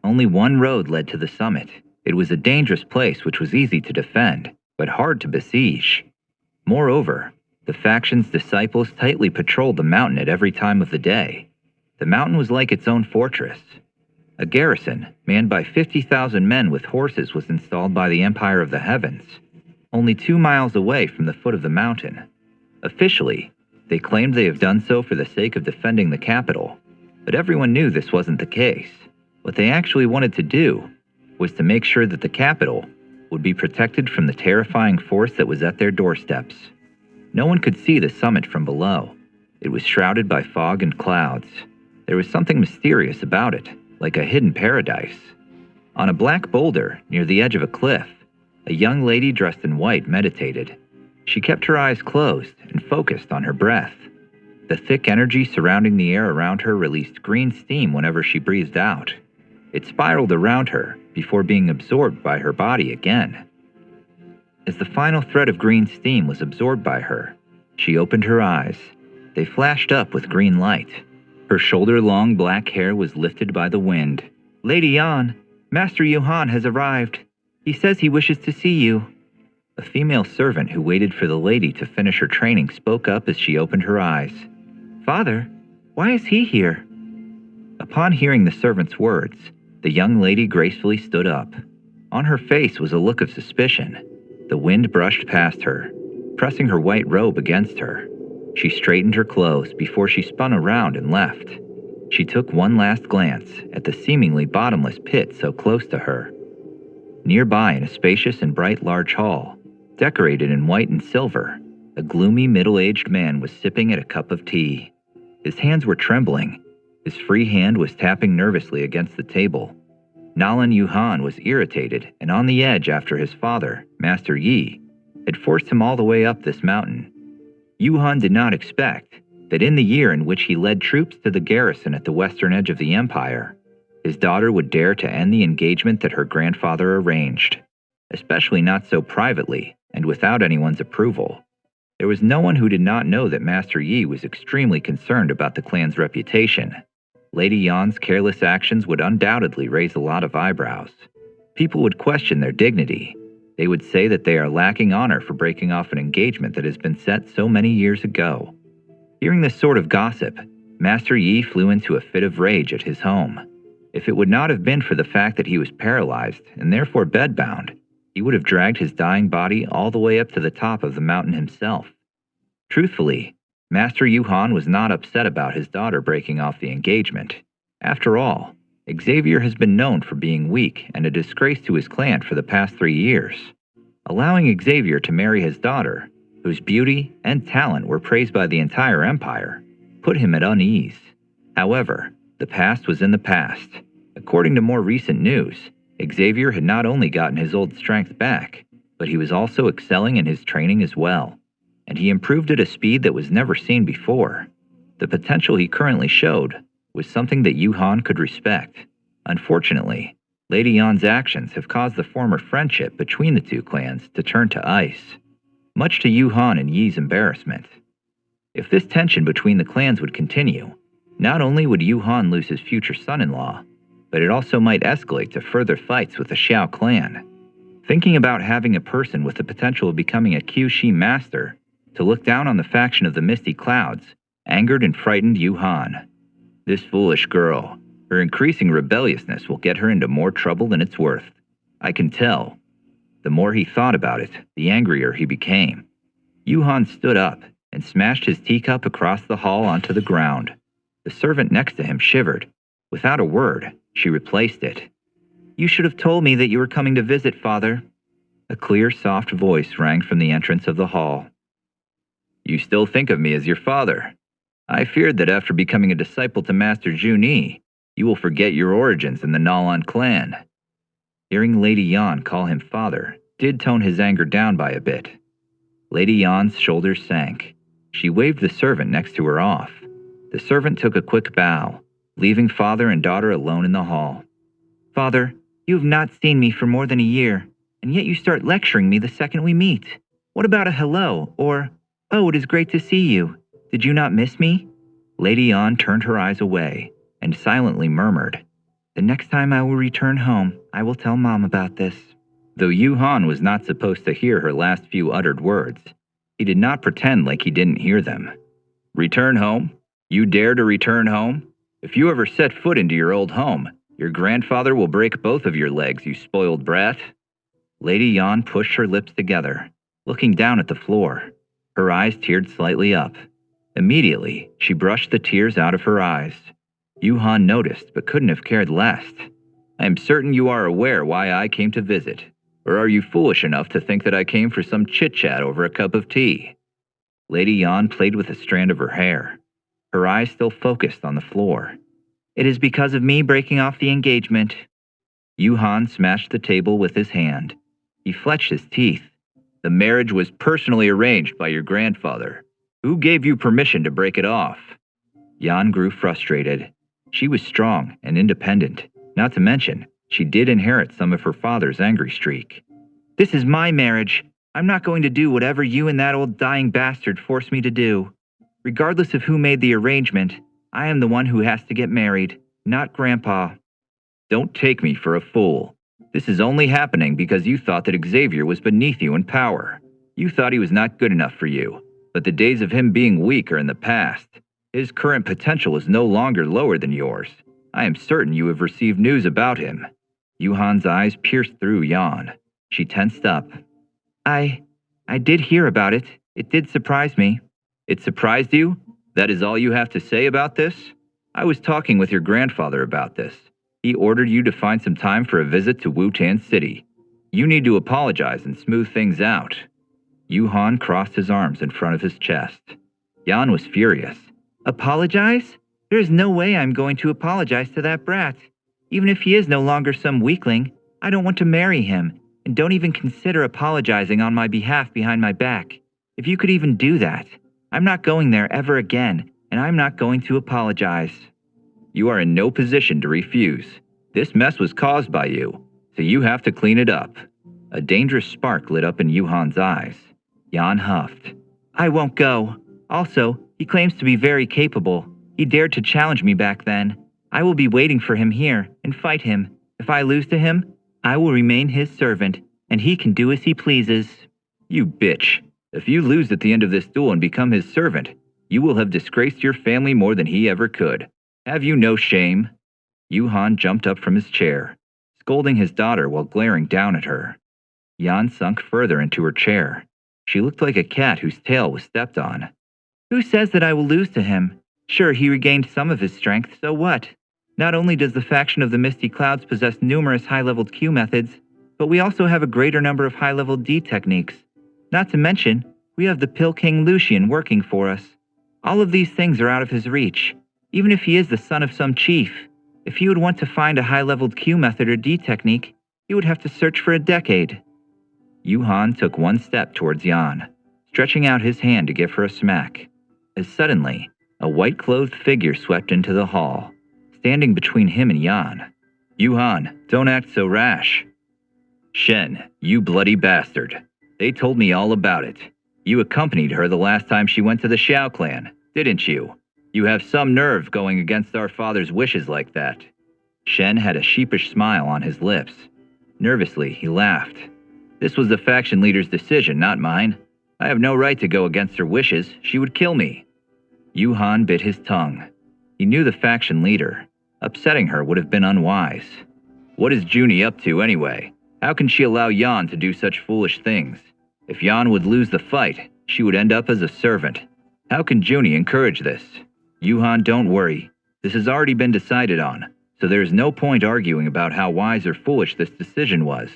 A: Only one road led to the summit. It was a dangerous place which was easy to defend, but hard to besiege. Moreover, the faction's disciples tightly patrolled the mountain at every time of the day. The mountain was like its own fortress. A garrison, manned by 50,000 men with horses, was installed by the Empire of the Heavens, only 2 miles away from the foot of the mountain. Officially, they claimed they have done so for the sake of defending the capital, but everyone knew this wasn't the case. What they actually wanted to do was to make sure that the capital would be protected from the terrifying force that was at their doorsteps. No one could see the summit from below. It was shrouded by fog and clouds. There was something mysterious about it, like a hidden paradise. On a black boulder near the edge of a cliff, a young lady dressed in white meditated. She kept her eyes closed and focused on her breath. The thick energy surrounding the air around her released green steam whenever she breathed out. It spiraled around her before being absorbed by her body again. As the final thread of green steam was absorbed by her, she opened her eyes. They flashed up with green light. Her shoulder-long black hair was lifted by the wind.
B: Lady Yan, Master Yuhan has arrived. He says he wishes to see you.
A: A female servant who waited for the lady to finish her training spoke up as she opened her eyes.
B: Father, why is he here?
A: Upon hearing the servant's words, the young lady gracefully stood up. On her face was a look of suspicion. The wind brushed past her, pressing her white robe against her. She straightened her clothes before she spun around and left. She took one last glance at the seemingly bottomless pit so close to her. Nearby in a spacious and bright large hall, decorated in white and silver, a gloomy middle-aged man was sipping at a cup of tea. His hands were trembling. His free hand was tapping nervously against the table. Nalan Yuhan was irritated and on the edge after his father, Master Yi, had forced him all the way up this mountain. Yuhan did not expect that in the year in which he led troops to the garrison at the western edge of the empire, his daughter would dare to end the engagement that her grandfather arranged, especially not so privately and without anyone's approval. There was no one who did not know that Master Yi was extremely concerned about the clan's reputation. Lady Yan's careless actions would undoubtedly raise a lot of eyebrows. People would question their dignity. They would say that they are lacking honor for breaking off an engagement that has been set so many years ago. Hearing this sort of gossip, Master Yi flew into a fit of rage at his home. If it would not have been for the fact that he was paralyzed and therefore bedbound, he would have dragged his dying body all the way up to the top of the mountain himself. Truthfully, Master Yuhan was not upset about his daughter breaking off the engagement. After all, Xavier has been known for being weak and a disgrace to his clan for the past 3 years. Allowing Xavier to marry his daughter, whose beauty and talent were praised by the entire empire, put him at unease. However, the past was in the past. According to more recent news, Xavier had not only gotten his old strength back, but he was also excelling in his training as well, and he improved at a speed that was never seen before. The potential he currently showed was something that Yuhan could respect. Unfortunately, Lady Yan's actions have caused the former friendship between the two clans to turn to ice, much to Yuhan and Yi's embarrassment. If this tension between the clans would continue, not only would Yuhan lose his future son-in-law, but it also might escalate to further fights with the Xiao clan. Thinking about having a person with the potential of becoming a Kyushi master to look down on the faction of the Misty Clouds angered and frightened Yuhan. This foolish girl, her increasing rebelliousness will get her into more trouble than it's worth. I can tell. The more he thought about it, the angrier he became. Yuhan stood up and smashed his teacup across the hall onto the ground. The servant next to him shivered. Without a word, she replaced it.
B: You should have told me that you were coming to visit, Father.
A: A clear, soft voice rang from the entrance of the hall. You still think of me as your father. I feared that after becoming a disciple to Master Junyi, you will forget your origins in the Nalan clan. Hearing Lady Yan call him father did tone his anger down by a bit. Lady Yan's shoulders sank. She waved the servant next to her off. The servant took a quick bow, leaving father and daughter alone in the hall.
B: Father, you have not seen me for more than a year, and yet you start lecturing me the second we meet. What about a hello, or, oh, it is great to see you. Did you not miss me?
A: Lady Yan turned her eyes away and silently murmured,
B: The next time I will return home, I will tell Mom about this.
A: Though Yuhan was not supposed to hear her last few uttered words, he did not pretend like he didn't hear them. Return home? You dare to return home? If you ever set foot into your old home, your grandfather will break both of your legs, you spoiled brat. Lady Yan pushed her lips together, looking down at the floor. Her eyes teared slightly up. Immediately, she brushed the tears out of her eyes. Yuhan noticed, but couldn't have cared less. I am certain you are aware why I came to visit. Or are you foolish enough to think that I came for some chit-chat over a cup of tea? Lady Yan played with a strand of her hair, her eyes still focused on the floor.
B: It is because of me breaking off the engagement.
A: Yuhan smashed the table with his hand. He flexed his teeth. The marriage was personally arranged by your grandfather. Who gave you permission to break it off? Jan grew frustrated. She was strong and independent. Not to mention, she did inherit some of her father's angry streak.
B: This is my marriage. I'm not going to do whatever you and that old dying bastard force me to do. Regardless of who made the arrangement, I am the one who has to get married, not Grandpa.
A: Don't take me for a fool. This is only happening because you thought that Xavier was beneath you in power. You thought he was not good enough for you, but the days of him being weak are in the past. His current potential is no longer lower than yours. I am certain you have received news about him. Yuhan's eyes pierced through Jan. She tensed up.
B: I did hear about it. It did surprise me.
A: It surprised you? That is all you have to say about this? I was talking with your grandfather about this. He ordered you to find some time for a visit to Wutan City. You need to apologize and smooth things out. Yuhan crossed his arms in front of his chest. Jan was furious.
B: Apologize? There is no way I'm going to apologize to that brat. Even if he is no longer some weakling, I don't want to marry him, and don't even consider apologizing on my behalf behind my back. If you could even do that, I'm not going there ever again, and I'm not going to apologize.
A: You are in no position to refuse. This mess was caused by you, so you have to clean it up. A dangerous spark lit up in Yuhan's eyes. Jan huffed.
B: I won't go. Also, he claims to be very capable. He dared to challenge me back then. I will be waiting for him here and fight him. If I lose to him, I will remain his servant, and he can do as he pleases.
A: You bitch. If you lose at the end of this duel and become his servant, you will have disgraced your family more than he ever could. Have you no shame? Yuhan jumped up from his chair, scolding his daughter while glaring down at her. Jan sunk further into her chair. She looked like a cat whose tail was stepped on.
B: Who says that I will lose to him? Sure, he regained some of his strength, so what? Not only does the faction of the Misty Clouds possess numerous high-leveled Q methods, but we also have a greater number of high-level D techniques. Not to mention, we have the Pill King Lucian working for us. All of these things are out of his reach. Even if he is the son of some chief, if he would want to find a high-leveled Q method or D technique, he would have to search for a decade.
A: Yuhan took one step towards Jan, stretching out his hand to give her a smack. As suddenly, a white-clothed figure swept into the hall, standing between him and Jan. Yuhan, don't act so rash. Shen, you bloody bastard. They told me all about it. You accompanied her the last time she went to the Xiao clan, didn't you? You have some nerve going against our father's wishes like that. Shen had a sheepish smile on his lips. Nervously, he laughed. This was the faction leader's decision, not mine. I have no right to go against her wishes. She would kill me. Yuhan bit his tongue. He knew the faction leader. Upsetting her would have been unwise. What is Junie up to anyway? How can she allow Jan to do such foolish things? If Jan would lose the fight, she would end up as a servant. How can Junie encourage this? Yuhan, don't worry. This has already been decided on, so there is no point arguing about how wise or foolish this decision was.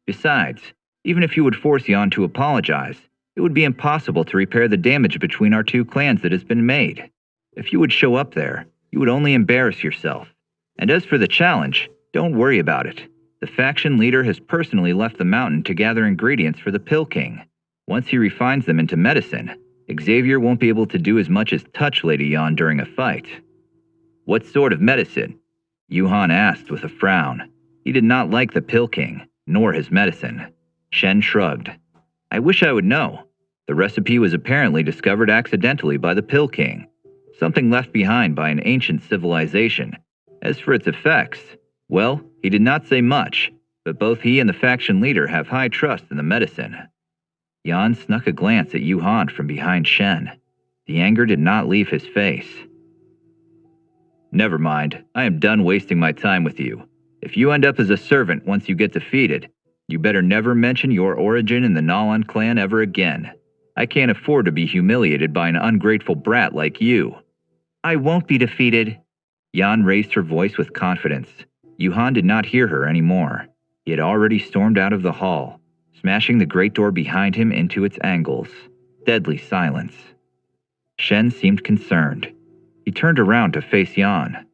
A: Besides, even if you would force Jan to apologize, it would be impossible to repair the damage between our two clans that has been made. If you would show up there, you would only embarrass yourself. And as for the challenge, don't worry about it. The faction leader has personally left the mountain to gather ingredients for the Pill King. Once he refines them into medicine, Xavier won't be able to do as much as touch Lady Yan during a fight. What sort of medicine? Yuhan asked with a frown. He did not like the Pill King, nor his medicine. Shen shrugged. I wish I would know. The recipe was apparently discovered accidentally by the Pill King, something left behind by an ancient civilization. As for its effects, well, he did not say much, but both he and the faction leader have high trust in the medicine. Jan snuck a glance at Yuhan from behind Shen. The anger did not leave his face. Never mind, I am done wasting my time with you. If you end up as a servant once you get defeated, you better never mention your origin in the Nalan clan ever again. I can't afford to be humiliated by an ungrateful brat like you.
B: I won't be defeated.
A: Jan raised her voice with confidence. Yuhan did not hear her anymore. He had already stormed out of the hall, smashing the great door behind him into its angles. Deadly silence. Shen seemed concerned. He turned around to face Jan.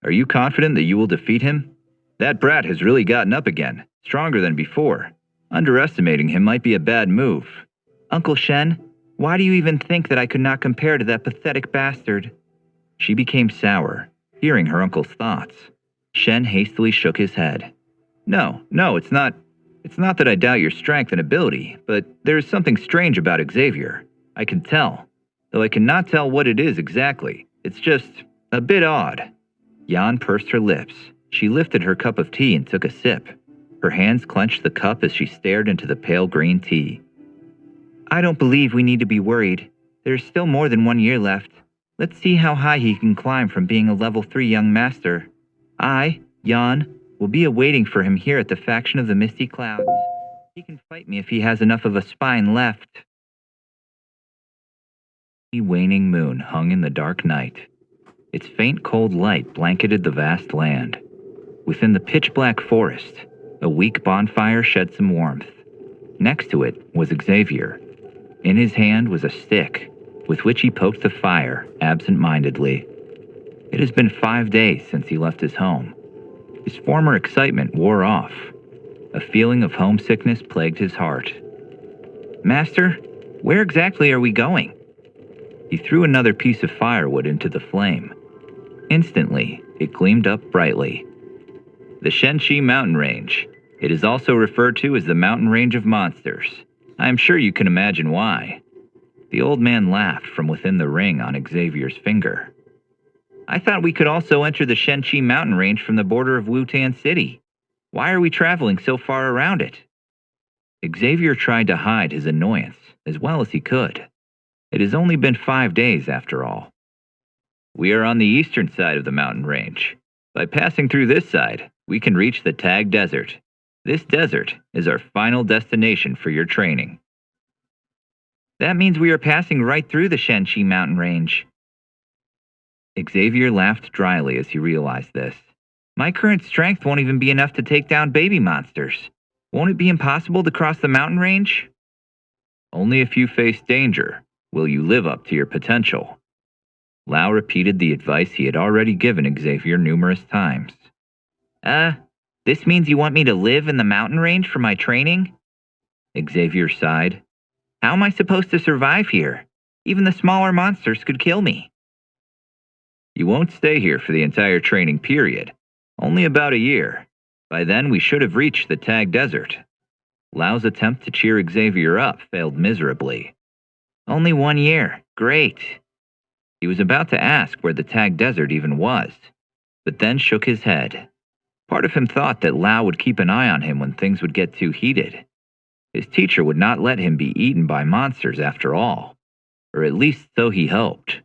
A: Are you confident that you will defeat him? That brat has really gotten up again, stronger than before. Underestimating him might be a bad move.
B: Uncle Shen, why do you even think that I could not compare to that pathetic bastard?
A: She became sour, hearing her uncle's thoughts. Shen hastily shook his head. No, it's not. It's not that I doubt your strength and ability, but there is something strange about Xavier. I can tell, though I cannot tell what it is exactly. It's just a bit odd. Yan pursed her lips. She lifted her cup of tea and took a sip. Her hands clenched the cup as she stared into the pale green tea.
B: I don't believe we need to be worried. There's still more than 1 year left. Let's see how high he can climb from being a level 3 young master. I, Yan, will be awaiting for him here at the faction of the Misty Clouds. He can fight me if he has enough of a spine left.
A: The waning moon hung in the dark night. Its faint cold light blanketed the vast land. Within the pitch-black forest, a weak bonfire shed some warmth. Next to it was Xavier. In his hand was a stick, with which he poked the fire absent-mindedly. It has been 5 days since he left his home. His former excitement wore off. A feeling of homesickness plagued his heart.
B: Master, where exactly are we going?
A: He threw another piece of firewood into the flame. Instantly, it gleamed up brightly. The Shenxi mountain range. It is also referred to as the mountain range of monsters. I am sure you can imagine why. The old man laughed from within the ring on Xavier's finger.
B: I thought we could also enter the Shenxi mountain range from the border of Wutan City. Why are we traveling so far around it?
A: Xavier tried to hide his annoyance as well as he could. It has only been 5 days after all. We are on the eastern side of the mountain range. By passing through this side, we can reach the Tag Desert. This desert is our final destination for your training.
B: That means we are passing right through the Shenxi mountain range.
A: Xavier laughed dryly as he realized this.
B: My current strength won't even be enough to take down baby monsters. Won't it be impossible to cross the mountain range?
A: Only if you face danger will you live up to your potential. Lao repeated the advice he had already given Xavier numerous times.
B: This means you want me to live in the mountain range for my training?
A: Xavier sighed.
B: How am I supposed to survive here? Even the smaller monsters could kill me.
A: You won't stay here for the entire training period. Only about a year. By then we should have reached the Tag Desert. Lao's attempt to cheer Xavier up failed miserably.
B: Only 1 year. Great.
A: He was about to ask where the Tag Desert even was, but then shook his head. Part of him thought that Lao would keep an eye on him when things would get too heated. His teacher would not let him be eaten by monsters after all, or at least so he hoped.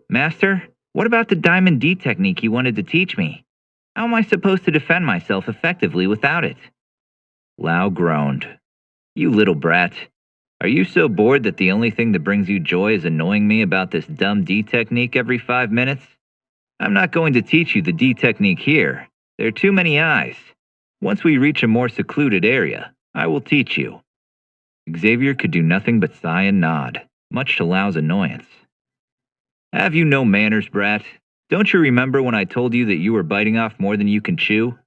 B: Master, what about the Diamond D technique you wanted to teach me? How am I supposed to defend myself effectively without it?
A: Lao groaned. You little brat. Are you so bored that the only thing that brings you joy is annoying me about this dumb D technique every 5 minutes? I'm not going to teach you the D technique here. There are too many eyes. Once we reach a more secluded area, I will teach you. Xavier could do nothing but sigh and nod, much to Lao's annoyance. Have you no manners, brat? Don't you remember when I told you that you were biting off more than you can chew?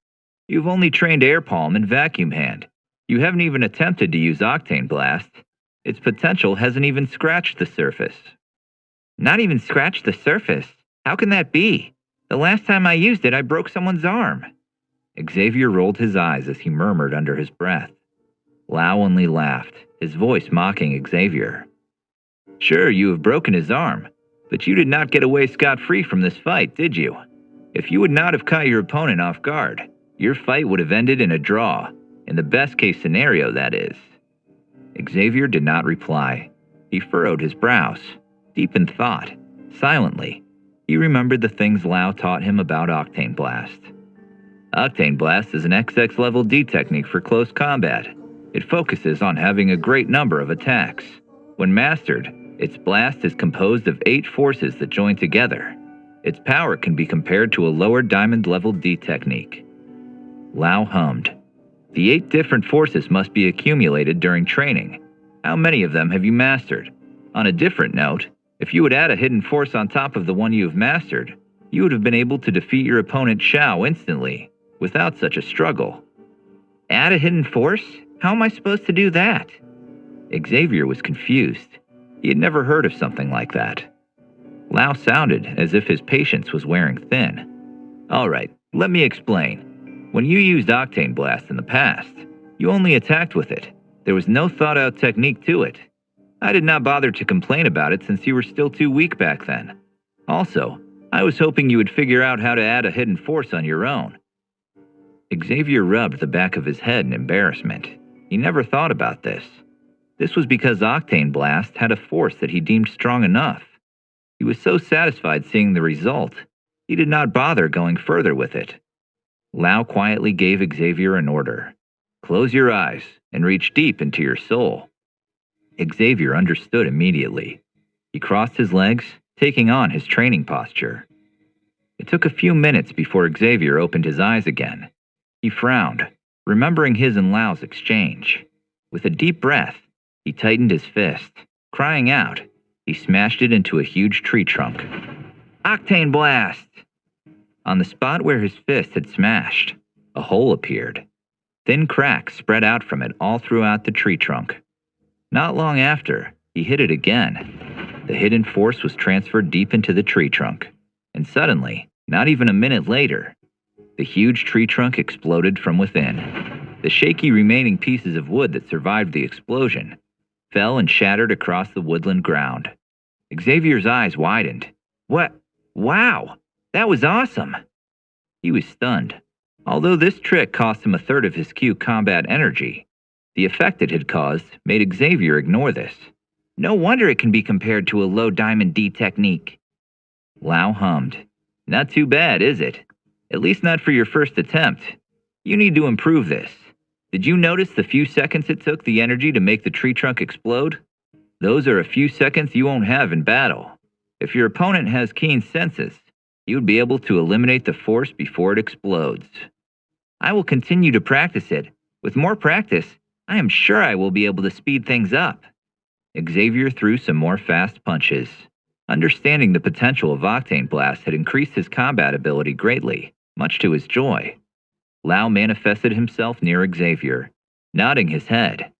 A: You've only trained Air Palm and Vacuum Hand. You haven't even attempted to use Octane Blast. Its potential hasn't even scratched the surface.
B: Not even scratched the surface? How can that be? The last time I used it, I broke someone's arm.
A: Xavier rolled his eyes as he murmured under his breath. Lao only laughed, his voice mocking Xavier. Sure, you have broken his arm, but you did not get away scot-free from this fight, did you? If you would not have caught your opponent off guard, your fight would have ended in a draw, in the best-case scenario, that is. Xavier did not reply. He furrowed his brows, deep in thought, silently. He remembered the things Lao taught him about Octane Blast. Octane Blast is an XX level D technique for close combat. It focuses on having a great number of attacks. When mastered, its blast is composed of 8 forces that join together. Its power can be compared to a lower diamond level D technique. Lao hummed. The 8 different forces must be accumulated during training. How many of them have you mastered? On a different note, if you would add a hidden force on top of the one you have mastered, you would have been able to defeat your opponent Shao instantly, without such a struggle.
B: Add a hidden force?
C: How am I supposed to do that?
A: Xavier was confused. He had never heard of something like that. Lao sounded as if his patience was wearing thin. All right, let me explain. When you used Octane Blast in the past, you only attacked with it. There was no thought-out technique to it. I did not bother to complain about it since you were still too weak back then. Also, I was hoping you would figure out how to add a hidden force on your own. Xavier rubbed the back of his head in embarrassment. He never thought about this. This was because Octane Blast had a force that he deemed strong enough. He was so satisfied seeing the result, he did not bother going further with it. Lao quietly gave Xavier an order. Close your eyes and reach deep into your soul. Xavier understood immediately. He crossed his legs, taking on his training posture. It took a few minutes before Xavier opened his eyes again. He frowned, remembering his and Lao's exchange. With a deep breath, he tightened his fist. Crying out, he smashed it into a huge tree trunk. Octane Blast! On the spot where his fist had smashed, a hole appeared. Thin cracks spread out from it all throughout the tree trunk. Not long after, he hit it again. The hidden force was transferred deep into the tree trunk, and suddenly, not even a minute later, the huge tree trunk exploded from within. The shaky remaining pieces of wood that survived the explosion fell and shattered across the woodland ground. Xavier's eyes widened. What? Wow! That was awesome! He was stunned. Although this trick cost him a third of his Q combat energy, the effect it had caused made Xavier ignore this. No wonder it can be compared to a low diamond D technique. Lao hummed. Not too bad, is it? At least not for your first attempt. You need to improve this. Did you notice the few seconds it took the energy to make the tree trunk explode? Those are a few seconds you won't have in battle. If your opponent has keen senses, you would be able to eliminate the force before it explodes. I will continue to practice it. With more practice, I am sure I will be able to speed things up. Xavier threw some more fast punches. Understanding the potential of Octane Blast had increased his combat ability greatly, much to his joy. Lao manifested himself near Xavier, nodding his head.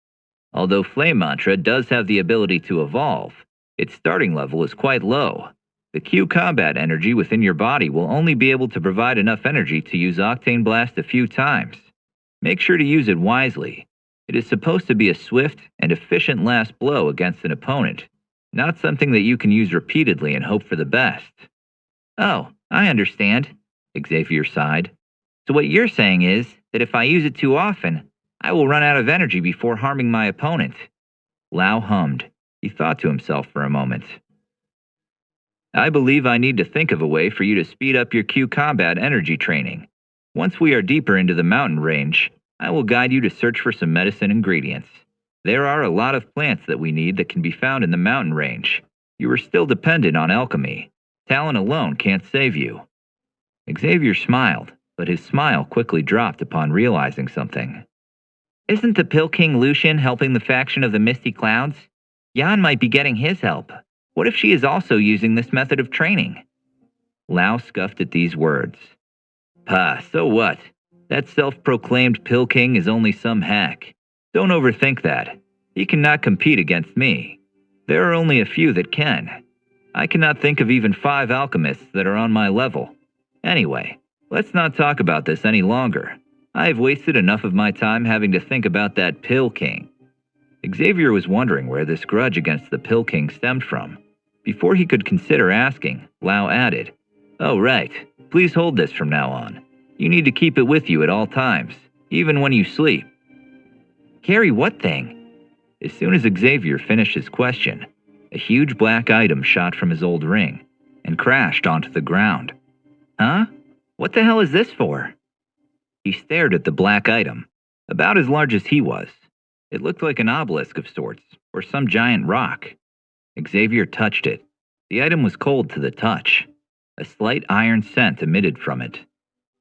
A: Although Flame Mantra does have the ability to evolve, its starting level is quite low. The Q combat energy within your body will only be able to provide enough energy to use Octane Blast a few times. Make sure to use it wisely. It is supposed to be a swift and efficient last blow against an opponent, not something that you can use repeatedly and hope for the best. Oh, I understand, Xavier sighed. So what you're saying is that if I use it too often, I will run out of energy before harming my opponent. Lao hummed. He thought to himself for a moment. I believe I need to think of a way for you to speed up your Q combat energy training. Once we are deeper into the mountain range, I will guide you to search for some medicine ingredients. There are a lot of plants that we need that can be found in the mountain range. You are still dependent on alchemy. Talent alone can't save you. Xavier smiled, but his smile quickly dropped upon realizing something. Isn't the Pill King Lucian helping the faction of the Misty Clouds? Yan might be getting his help. What if she is also using this method of training? Lao scuffed at these words. Pah, so what? That self-proclaimed Pill King is only some hack. Don't overthink that. He cannot compete against me. There are only a few that can. I cannot think of even 5 alchemists that are on my level. Anyway, let's not talk about this any longer. I have wasted enough of my time having to think about that Pill King. Xavier was wondering where this grudge against the Pill King stemmed from. Before he could consider asking, Lao added, Oh right, please hold this from now on. You need to keep it with you at all times, even when you sleep. Carry what thing? As soon as Xavier finished his question, a huge black item shot from his old ring and crashed onto the ground. Huh? What the hell is this for? He stared at the black item, about as large as he was. It looked like an obelisk of sorts, or some giant rock. Xavier touched it. The item was cold to the touch. A slight iron scent emitted from it.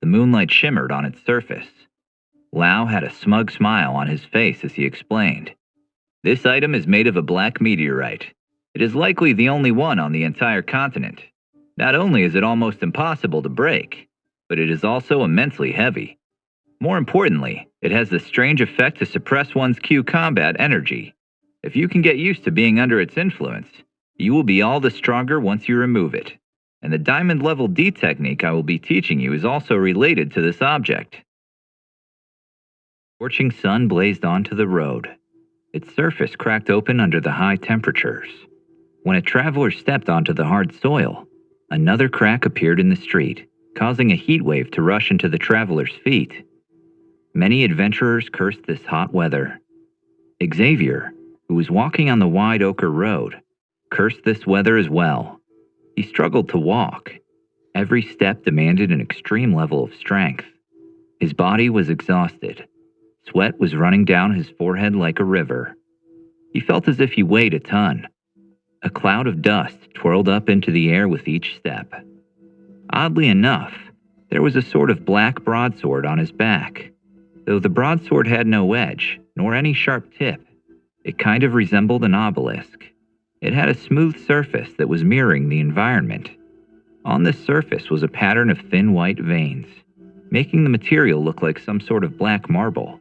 A: The moonlight shimmered on its surface. Lao had a smug smile on his face as he explained. This item is made of a black meteorite. It is likely the only one on the entire continent. Not only is it almost impossible to break, but it is also immensely heavy. More importantly, it has the strange effect to suppress one's Q combat energy. If you can get used to being under its influence, you will be all the stronger once you remove it. And the diamond level D technique I will be teaching you is also related to this object. The scorching sun blazed onto the road. Its surface cracked open under the high temperatures. When a traveler stepped onto the hard soil, another crack appeared in the street, causing a heat wave to rush into the traveler's feet. Many adventurers cursed this hot weather. Xavier, who was walking on the wide ochre road, cursed this weather as well. He struggled to walk. Every step demanded an extreme level of strength. His body was exhausted. Sweat was running down his forehead like a river. He felt as if he weighed a ton. A cloud of dust twirled up into the air with each step. Oddly enough, there was a sort of black broadsword on his back. Though the broadsword had no edge, nor any sharp tip, it kind of resembled an obelisk. It had a smooth surface that was mirroring the environment. On this surface was a pattern of thin white veins, making the material look like some sort of black marble.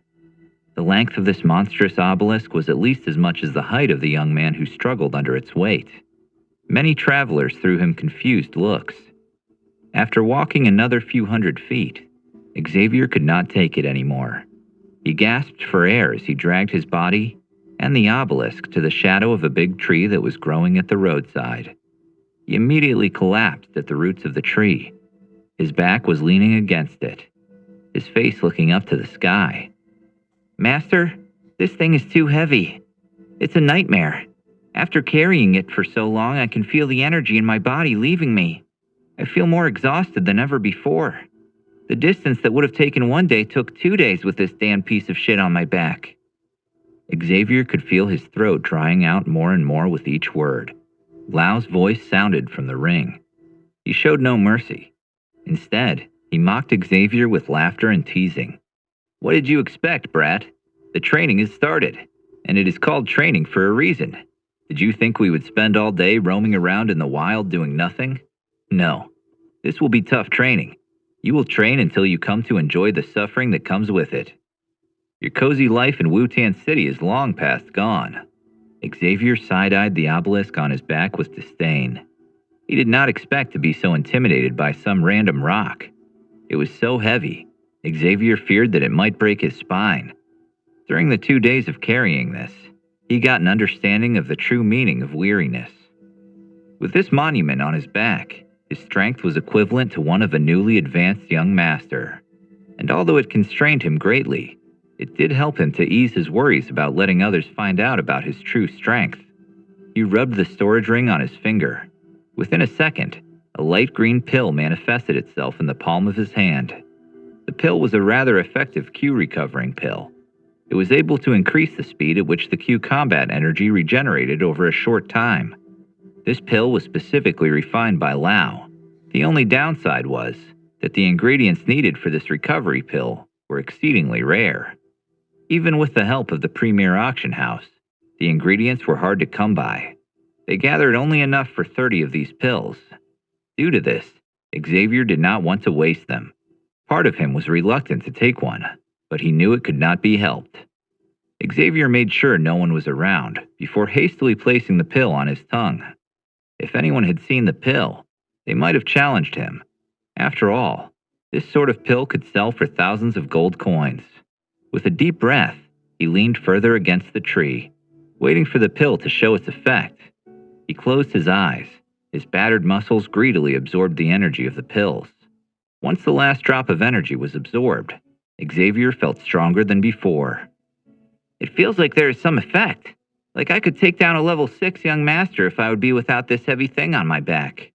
A: The length of this monstrous obelisk was at least as much as the height of the young man who struggled under its weight. Many travelers threw him confused looks. After walking another few hundred feet, Xavier could not take it anymore. He gasped for air as he dragged his body and the obelisk to the shadow of a big tree that was growing at the roadside. He immediately collapsed at the roots of the tree. His back was leaning against it, his face looking up to the sky.
C: Master, this thing is too heavy. It's a nightmare. After carrying it for so long, I can feel the energy in my body leaving me. I feel more exhausted than ever before. The distance that would have taken 1 day took 2 days with this damn piece of shit on my back.
A: Xavier could feel his throat drying out more and more with each word. Lau's voice sounded from the ring. He showed no mercy. Instead, he mocked Xavier with laughter and teasing. What did you expect, brat? The training has started, and it is called training for a reason. Did you think we would spend all day roaming around in the wild doing nothing? No. This will be tough training. You will train until you come to enjoy the suffering that comes with it. Your cozy life in Wutan City is long past gone. Xavier side-eyed the obelisk on his back with disdain. He did not expect to be so intimidated by some random rock. It was so heavy, Xavier feared that it might break his spine. During the 2 days of carrying this, he got an understanding of the true meaning of weariness. With this monument on his back, his strength was equivalent to one of a newly advanced young master. And although it constrained him greatly, it did help him to ease his worries about letting others find out about his true strength. He rubbed the storage ring on his finger. Within a second, a light green pill manifested itself in the palm of his hand. The pill was a rather effective Q recovering pill. It was able to increase the speed at which the Q combat energy regenerated over a short time. This pill was specifically refined by Lau. The only downside was that the ingredients needed for this recovery pill were exceedingly rare. Even with the help of the premier auction house, the ingredients were hard to come by. They gathered only enough for 30 of these pills. Due to this, Xavier did not want to waste them. Part of him was reluctant to take one, but he knew it could not be helped. Xavier made sure no one was around before hastily placing the pill on his tongue. If anyone had seen the pill, they might have challenged him. After all, this sort of pill could sell for thousands of gold coins. With a deep breath, he leaned further against the tree, waiting for the pill to show its effect. He closed his eyes. His battered muscles greedily absorbed the energy of the pills. Once the last drop of energy was absorbed, Xavier felt stronger than before.
C: It feels like there is some effect. Like I could take down a level 6 young master if I would be without this heavy thing on my back.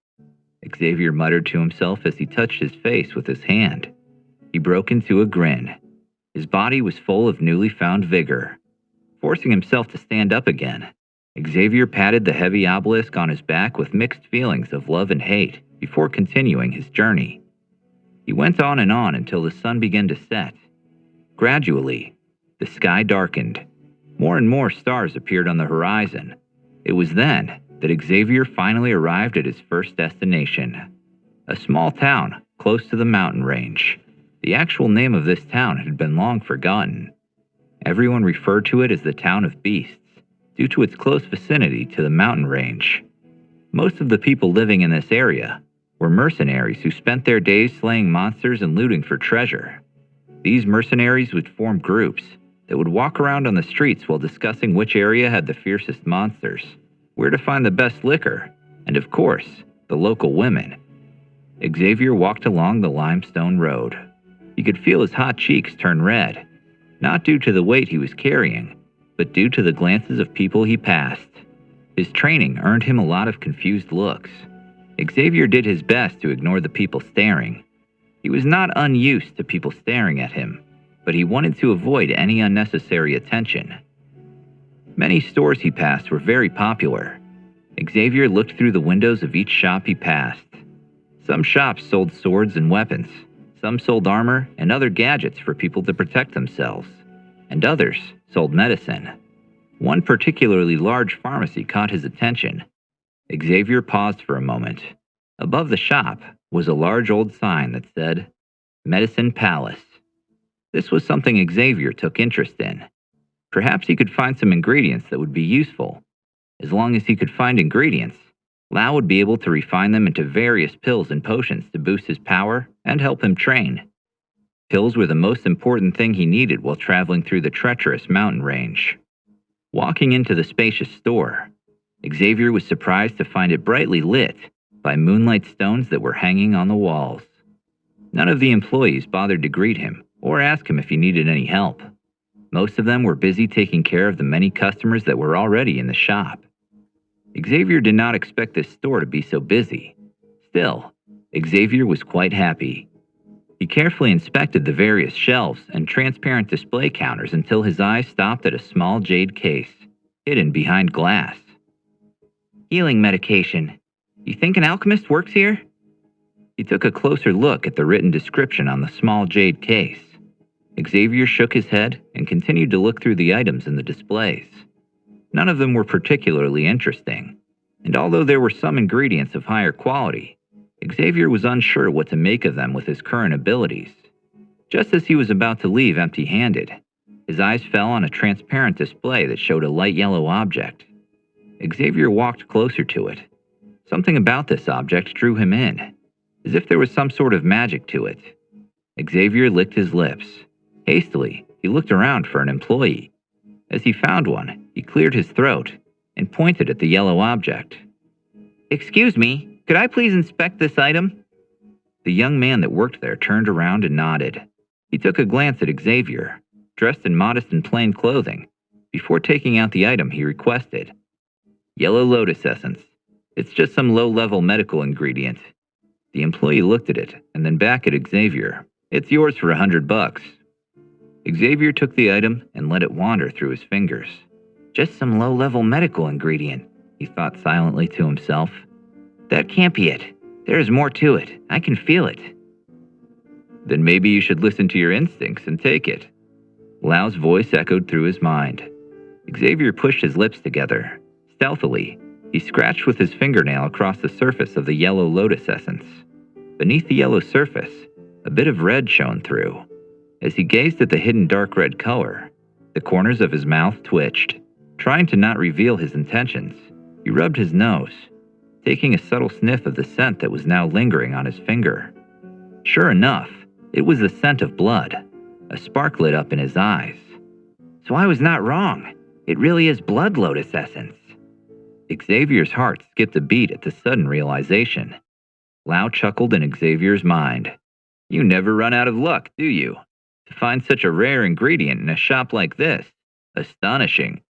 A: Xavier muttered to himself as he touched his face with his hand. He broke into a grin. His body was full of newly found vigor. Forcing himself to stand up again, Xavier patted the heavy obelisk on his back with mixed feelings of love and hate before continuing his journey. He went on until the sun began to set. Gradually, the sky darkened. More and more stars appeared on the horizon. It was then that Xavier finally arrived at his first destination, a small town close to the mountain range. The actual name of this town had been long forgotten. Everyone referred to it as the Town of Beasts, due to its close vicinity to the mountain range. Most of the people living in this area were mercenaries who spent their days slaying monsters and looting for treasure. These mercenaries would form groups that would walk around on the streets while discussing which area had the fiercest monsters, where to find the best liquor, and of course, the local women. Xavier walked along the limestone road. He could feel his hot cheeks turn red, not due to the weight he was carrying, but due to the glances of people he passed. His training earned him a lot of confused looks. Xavier did his best to ignore the people staring. He was not unused to people staring at him, but he wanted to avoid any unnecessary attention. Many stores he passed were very popular. Xavier looked through the windows of each shop he passed. Some shops sold swords and weapons. Some sold armor and other gadgets for people to protect themselves, and others sold medicine. One particularly large pharmacy caught his attention. Xavier paused for a moment. Above the shop was a large old sign that said, Medicine Palace. This was something Xavier took interest in. Perhaps he could find some ingredients that would be useful. As long as he could find ingredients, Lau would be able to refine them into various pills and potions to boost his power and help him train. Pills were the most important thing he needed while traveling through the treacherous mountain range. Walking into the spacious store, Xavier was surprised to find it brightly lit by moonlight stones that were hanging on the walls. None of the employees bothered to greet him or ask him if he needed any help. Most of them were busy taking care of the many customers that were already in the shop. Xavier did not expect this store to be so busy. Still, Xavier was quite happy. He carefully inspected the various shelves and transparent display counters until his eyes stopped at a small jade case, hidden behind glass.
C: Healing medication. You think an alchemist works here?
A: He took a closer look at the written description on the small jade case. Xavier shook his head and continued to look through the items in the displays. None of them were particularly interesting, and although there were some ingredients of higher quality, Xavier was unsure what to make of them with his current abilities. Just as he was about to leave empty-handed, his eyes fell on a transparent display that showed a light yellow object. Xavier walked closer to it. Something about this object drew him in, as if there was some sort of magic to it. Xavier licked his lips. Hastily, he looked around for an employee. As he found one, he cleared his throat and pointed at the yellow object.
C: Excuse me, could I please inspect this item?
A: The young man that worked there turned around and nodded. He took a glance at Xavier, dressed in modest and plain clothing. Before taking out the item, he requested, Yellow lotus essence. It's just some low-level medical ingredient. The employee looked at it and then back at Xavier. It's yours for $100. Xavier took the item and let it wander through his fingers.
C: Just some low-level medical ingredient, he thought silently to himself. That can't be it. There is more to it. I can feel it.
A: Then maybe you should listen to your instincts and take it. Lau's voice echoed through his mind. Xavier pushed his lips together. Stealthily, he scratched with his fingernail across the surface of the yellow lotus essence. Beneath the yellow surface, a bit of red shone through. As he gazed at the hidden dark red color, the corners of his mouth twitched. Trying to not reveal his intentions, he rubbed his nose, taking a subtle sniff of the scent that was now lingering on his finger. Sure enough, it was the scent of blood. A spark lit up in his eyes.
C: So I was not wrong. It really is blood lotus essence.
A: Xavier's heart skipped a beat at the sudden realization. Lau chuckled in Xavier's mind. You never run out of luck, do you? To find such a rare ingredient in a shop like this. Astonishing.